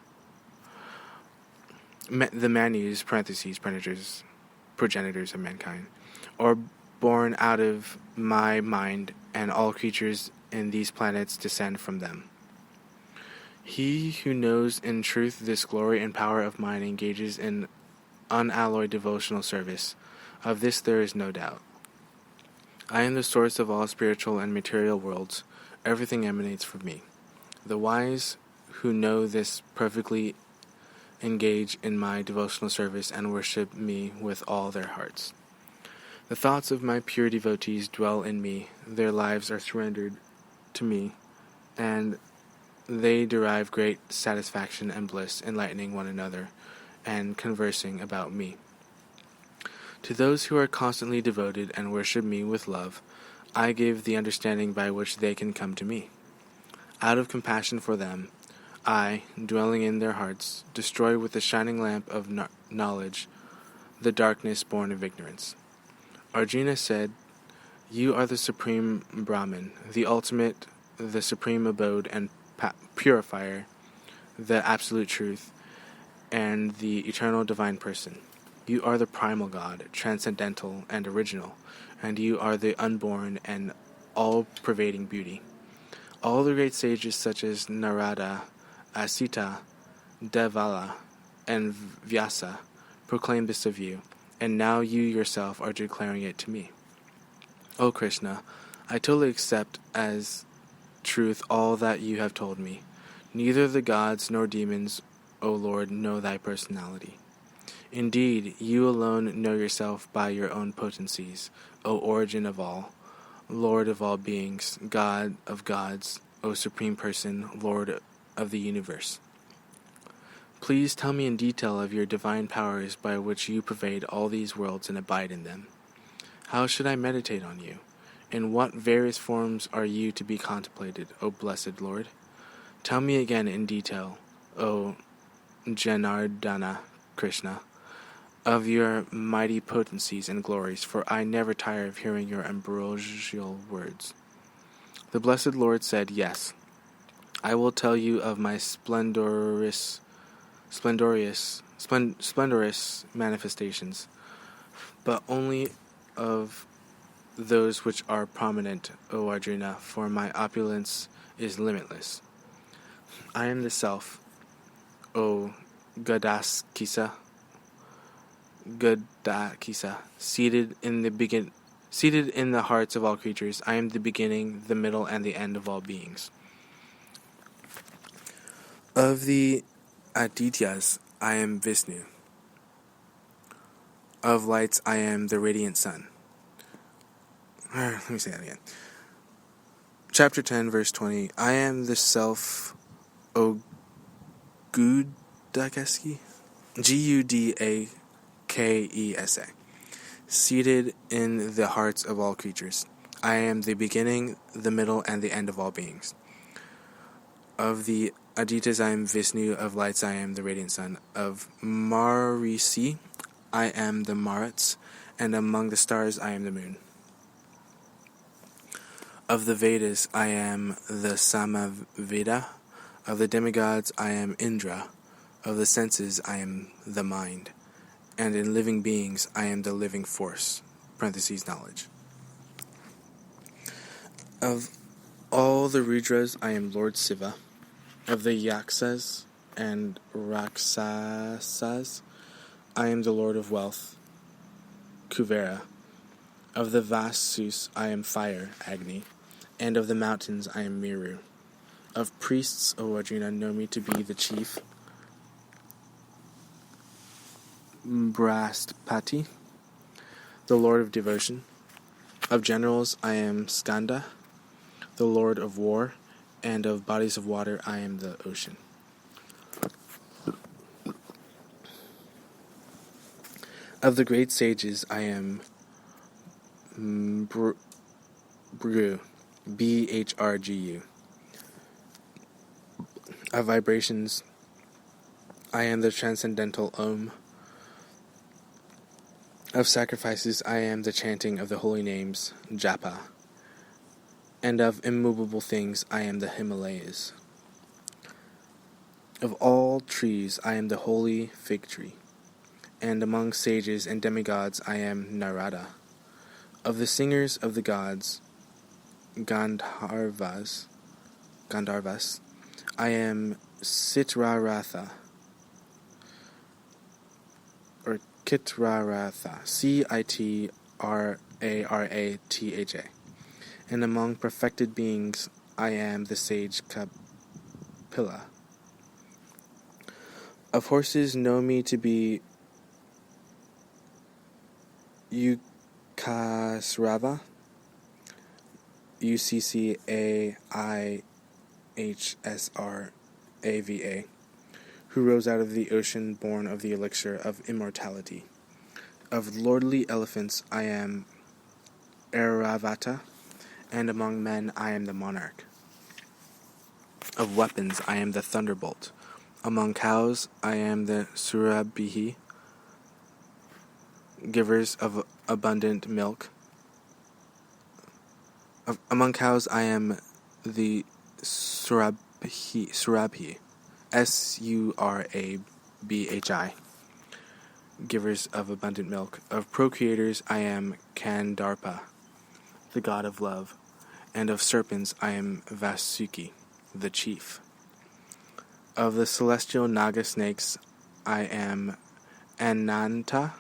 the Manus, progenitors of mankind, are born out of my mind, and all creatures in these planets descend from them. He who knows in truth this glory and power of mine engages in unalloyed devotional service. Of this there is no doubt. I am the source of all spiritual and material worlds. Everything emanates from me. The wise who know this perfectly engage in my devotional service and worship me with all their hearts. The thoughts of my pure devotees dwell in me, their lives are surrendered to me, and they derive great satisfaction and bliss enlightening one another and conversing about me. To those who are constantly devoted and worship me with love, I give the understanding by which they can come to me. Out of compassion for them, I, dwelling in their hearts, destroy with the shining lamp of knowledge the darkness born of ignorance. Arjuna said, "You are the supreme Brahman, the ultimate, the supreme abode and purifier, the absolute truth, and the eternal divine person. You are the primal God, transcendental and original, and you are the unborn and all-pervading beauty. All the great sages such as Narada, Asita, Devala, and Vyasa proclaim this of you, and now you yourself are declaring it to me. O Krishna, I totally accept as truth all that you have told me. Neither the gods nor demons, O Lord, know thy personality. Indeed, you alone know yourself by your own potencies, O origin of all, Lord of all beings, God of gods, O supreme person, Lord of the universe. Please tell me in detail of your divine powers by which you pervade all these worlds and abide in them. How should I meditate on you? In what various forms are you to be contemplated, O blessed Lord? Tell me again in detail, O Janardana Krishna, of your mighty potencies and glories, for I never tire of hearing your ambrosial words. The blessed Lord said, Yes, I will tell you of my splendorous manifestations, but only of those which are prominent, O Arjuna, for my opulence is limitless. I am the Self, O Gadakisa, seated in the hearts of all creatures. I am the beginning, the middle, and the end of all beings. Of the Adityas, I am Vishnu. Of lights, I am the radiant sun. Let me say that again. Chapter 10, verse 20. I am the Self, O Gudakesa, Gudakesa, seated in the hearts of all creatures. I am the beginning, the middle, and the end of all beings. Of the Adityas, I am Vishnu. Of lights, I am the radiant sun. Of Marisi, I am the Maruts, and among the stars, I am the moon. Of the Vedas, I am the Samaveda. Of the demigods, I am Indra. Of the senses, I am the mind. And in living beings, I am the living force, (knowledge). Of all the Rudras, I am Lord Siva. Of the Yaksas and Raksasas, I am the Lord of Wealth, Kuvera. Of the Vasus, I am Fire, Agni. And of the mountains, I am Meru. Of priests, O Arjuna, know me to be the chief, Braspati, the Lord of Devotion. Of generals, I am Skanda, the Lord of War, and of bodies of water, I am the ocean. Of the great sages, I am Bhru, Bhrgu. Of vibrations, I am the transcendental Om. Of sacrifices, I am the chanting of the holy names, Japa. And of immovable things, I am the Himalayas. Of all trees, I am the holy fig tree. And among sages and demigods, I am Narada. Of the singers of the gods, Gandharvas, I am Citraratha, or Kitraratha, Citraratha. And among perfected beings, I am the sage Kapila. Of horses, know me to be Ukasrava, Uccaihsrava, who rose out of the ocean born of the elixir of immortality. Of lordly elephants, I am Airavata, and among men, I am the monarch. Of weapons, I am the thunderbolt. Among cows, I am the Surabhi, givers of abundant milk. Among cows, I am the Surabhi, Surabhi, Bhi. Givers of abundant milk. Of procreators I am Kandarpa, the god of love, and of serpents I am Vasuki, the chief. Of the celestial Naga snakes I am Ananta.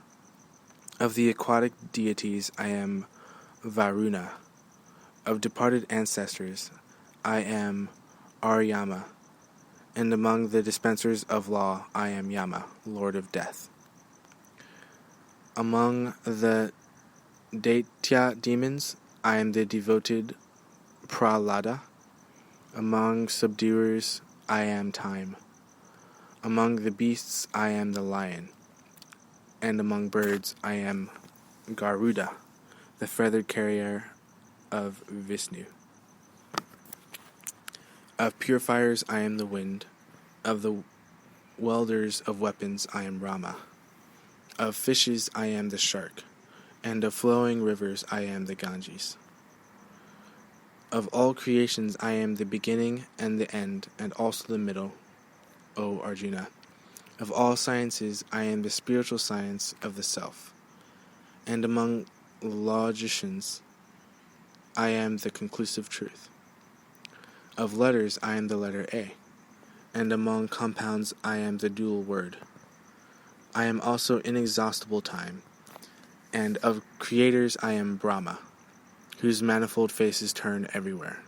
Of the aquatic deities I am Varuna. Of departed ancestors I am Aryama. And among the dispensers of law I am Yama, lord of death. Among the Daitya demons I am the devoted Prahlada. Among subduers I am time. Among the beasts I am the lion. And among birds I am Garuda, the feathered carrier of Vishnu. Of purifiers I am the wind. Of the welders of weapons I am Rama. Of fishes I am the shark. And of flowing rivers I am the Ganges. Of all creations I am the beginning and the end, and also the middle, O Arjuna. Of all sciences I am the spiritual science of the self. And among logicians I am the conclusive truth. Of letters I am the letter A, and among compounds I am the dual word. I am also inexhaustible time, and of creators I am Brahma, whose manifold faces turn everywhere.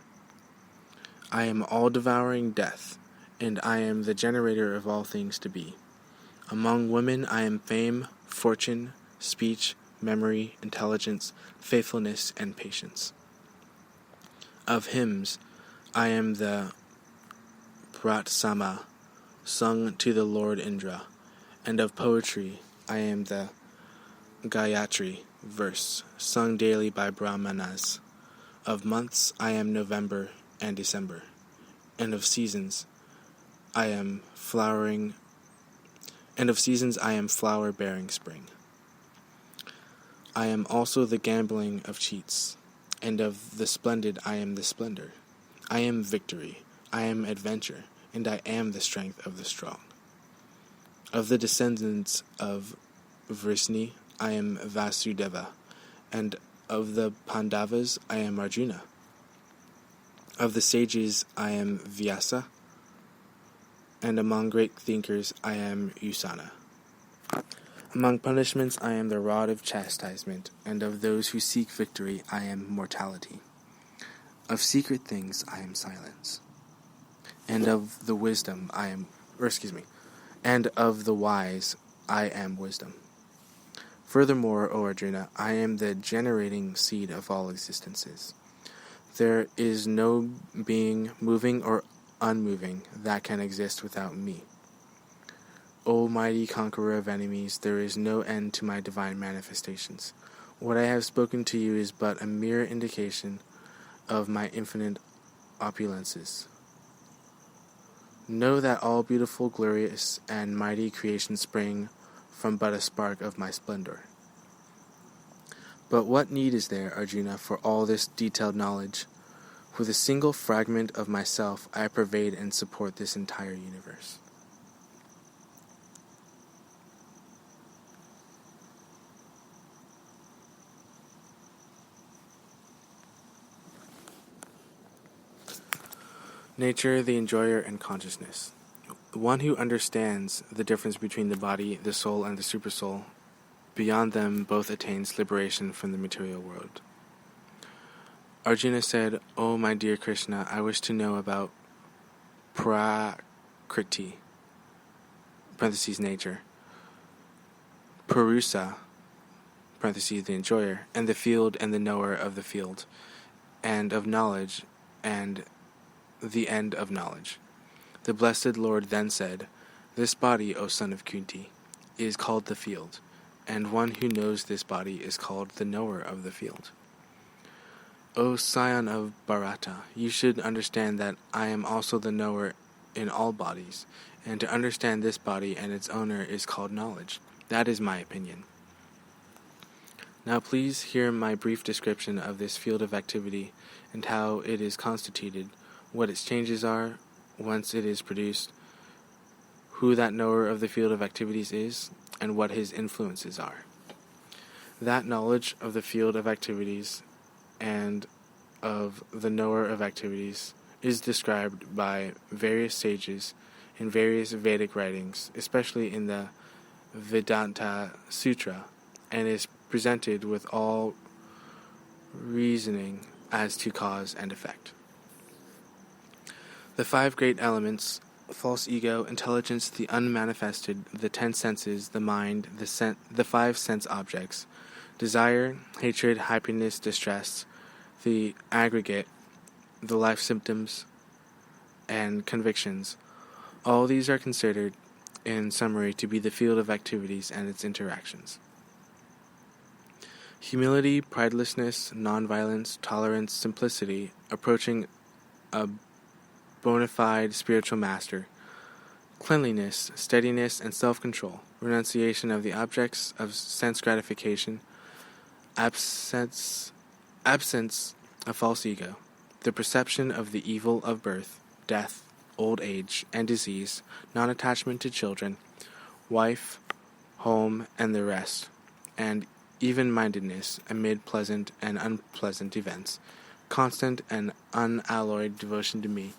I am all-devouring death, and I am the generator of all things to be. Among women I am fame, fortune, speech, memory, intelligence, faithfulness, and patience. Of hymns I am the Pratsama, sung to the Lord Indra, and of poetry I am the Gayatri, verse, sung daily by Brahmanas. Of months I am November and December, and of seasons I am flower-bearing spring. I am also the gambling of cheats, and of the splendid I am the splendor. I am victory, I am adventure, and I am the strength of the strong. Of the descendants of Vrisni I am Vasudeva, and of the Pandavas I am Arjuna. Of the sages I am Vyasa, and among great thinkers I am Usana. Among punishments I am the rod of chastisement, and of those who seek victory I am mortality. Of secret things I am silence, and of the and of the wise I am wisdom. Furthermore, O Arjuna, I am the generating seed of all existences. There is no being, moving or unmoving, that can exist without me. O mighty conqueror of enemies, there is no end to my divine manifestations. What I have spoken to you is but a mere indication of my infinite opulences. Know that all beautiful, glorious, and mighty creations spring from but a spark of my splendor. But what need is there, Arjuna, for all this detailed knowledge? With a single fragment of myself, I pervade and support this entire universe. Nature, the enjoyer, and consciousness. The one who understands the difference between the body, the soul, and the supersoul, beyond them both attains liberation from the material world. Arjuna said, "O my dear Krishna, I wish to know about Prakriti, parentheses nature, Purusa, parentheses the enjoyer, and the field and the knower of the field, and of knowledge, and the end of knowledge." The blessed Lord then said, "This body, O son of Kunti, is called the field, and one who knows this body is called the knower of the field. O scion of Bharata, you should understand that I am also the knower in all bodies, and to understand this body and its owner is called knowledge. That is my opinion. Now please hear my brief description of this field of activity and how it is constituted, what its changes are, whence it is produced, who that knower of the field of activities is, and what his influences are. That knowledge of the field of activities and of the knower of activities is described by various sages in various Vedic writings, especially in the Vedanta Sutra, and is presented with all reasoning as to cause and effect. The five great elements: false ego, intelligence, the unmanifested, the 10 senses, the mind, the 5 sense objects, desire, hatred, happiness, distress, the aggregate, the life symptoms, and convictions. All these are considered, in summary, to be the field of activities and its interactions. Humility, pridelessness, nonviolence, tolerance, simplicity, approaching a bona fide spiritual master, cleanliness, steadiness, and self-control, renunciation of the objects of sense gratification, absence of false ego, the perception of the evil of birth, death, old age, and disease, non-attachment to children, wife, home, and the rest, and even-mindedness amid pleasant and unpleasant events, constant and unalloyed devotion to me,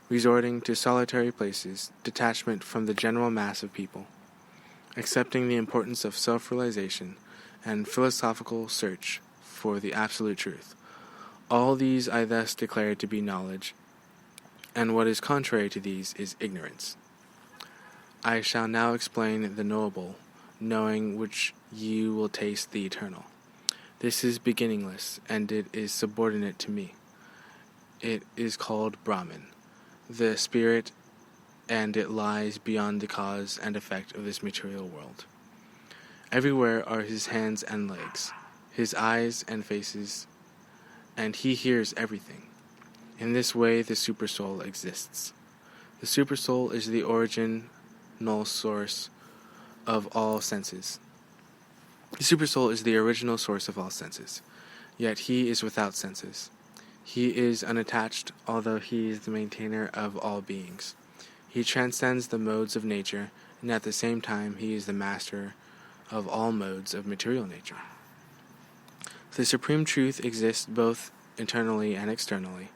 resorting to solitary places, detachment from the general mass of people, accepting the importance of self-realization, and philosophical search for the absolute truth. All these I thus declare to be knowledge, and what is contrary to these is ignorance. I shall now explain the knowable, knowing which you will taste the eternal. This is beginningless, and it is subordinate to me. It is called Brahman, the spirit, and it lies beyond the cause and effect of this material world. Everywhere are his hands and legs, his eyes and faces, and he hears everything. In this way the Supersoul exists. The Supersoul is the original source of all senses. The Supersoul is the original source of all senses, yet he is without senses. He is unattached, although he is the maintainer of all beings. He transcends the modes of nature, and at the same time he is the master of all modes of material nature. The Supreme Truth exists both internally and externally,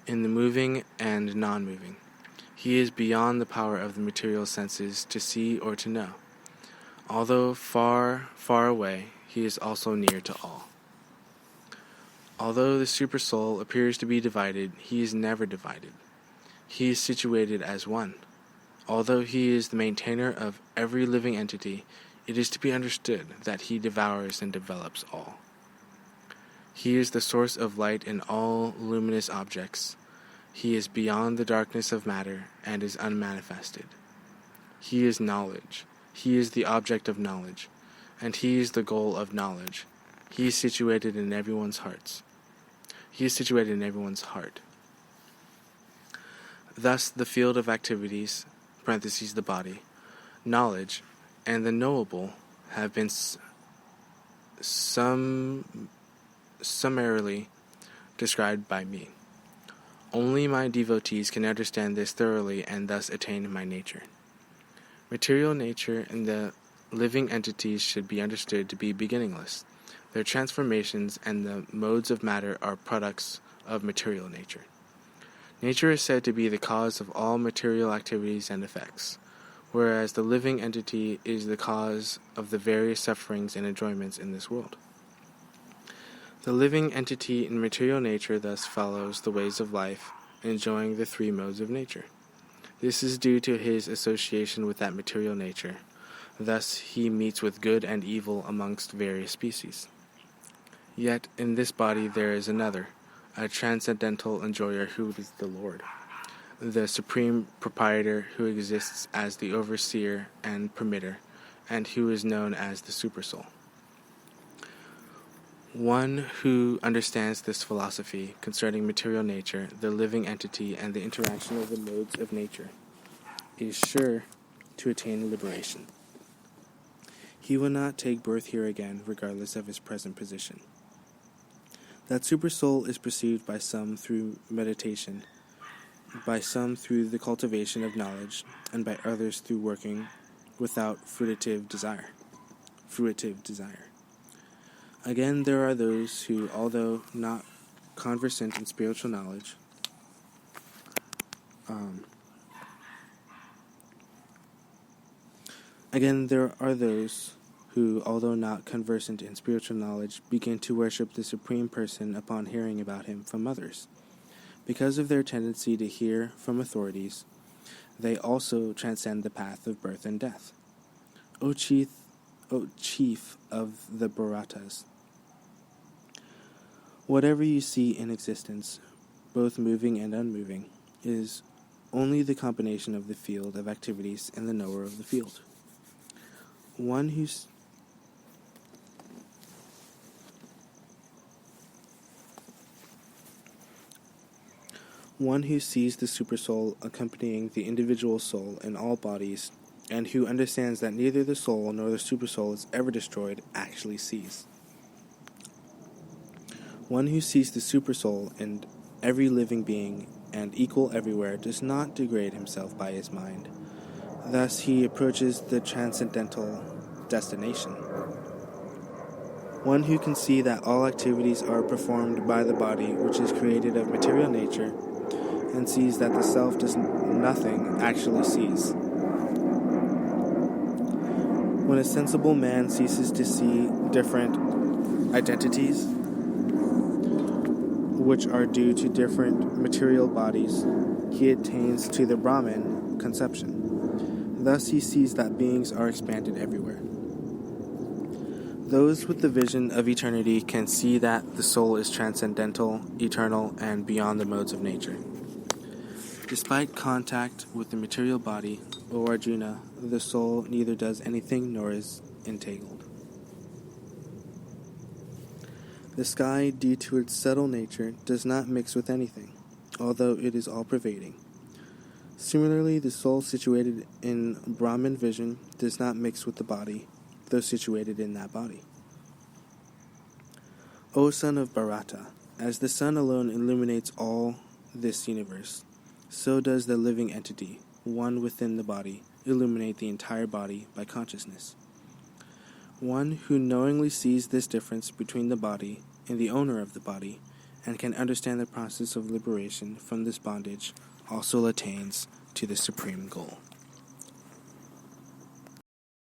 in the moving and non-moving. He is beyond the power of the material senses to see or to know. Although far, far away, he is also near to all. Although the Supersoul appears to be divided, he is never divided. He is situated as one. Although he is the maintainer of every living entity, it is to be understood that he devours and develops all. He is the source of light in all luminous objects. He is beyond the darkness of matter and is unmanifested. He is knowledge. He is the object of knowledge, and he is the goal of knowledge. He is situated in everyone's hearts. He is situated in everyone's heart. Thus, the field of activities, parentheses the body, knowledge, and the knowable have been summarily described by me. Only my devotees can understand this thoroughly and thus attain my nature. Material nature and the living entities should be understood to be beginningless. Their transformations and the modes of matter are products of material nature. Nature is said to be the cause of all material activities and effects, whereas the living entity is the cause of the various sufferings and enjoyments in this world. The living entity in material nature thus follows the ways of life, enjoying the 3 modes of nature. This is due to his association with that material nature. Thus he meets with good and evil amongst various species. Yet in this body there is another, a transcendental enjoyer who is the Lord, the supreme proprietor who exists as the overseer and permitter, and who is known as the Supersoul. One who understands this philosophy concerning material nature, the living entity, and the interaction of the modes of nature is sure to attain liberation. He will not take birth here again, regardless of his present position. That Supersoul is perceived by some through meditation, by some through the cultivation of knowledge, and by others through working without fruitive desire. Again, there are those who, although not conversant in spiritual knowledge, begin to worship the Supreme Person upon hearing about him from others. Because of their tendency to hear from authorities, they also transcend the path of birth and death. O chief of the Bharatas, whatever you see in existence, both moving and unmoving, is only the combination of the field of activities and the knower of the field. One who sees the supersoul accompanying the individual soul in all bodies, and who understands that neither the soul nor the supersoul is ever destroyed, actually sees. One who sees the supersoul in every living being and equal everywhere does not degrade himself by his mind. Thus he approaches the transcendental destination. One who can see that all activities are performed by the body, which is created of material nature, and sees that the self does nothing, actually sees. When a sensible man ceases to see different identities, which are due to different material bodies, he attains to the Brahman conception. Thus he sees that beings are expanded everywhere. Those with the vision of eternity can see that the soul is transcendental, eternal, and beyond the modes of nature. Despite contact with the material body, O Arjuna, the soul neither does anything nor is entangled. The sky, due to its subtle nature, does not mix with anything, although it is all-pervading. Similarly, the soul situated in Brahman vision does not mix with the body, though situated in that body. O son of Bharata, as the sun alone illuminates all this universe, so does the living entity, one within the body, illuminate the entire body by consciousness. One who knowingly sees this difference between the body and the owner of the body, and can understand the process of liberation from this bondage, also attains to the supreme goal.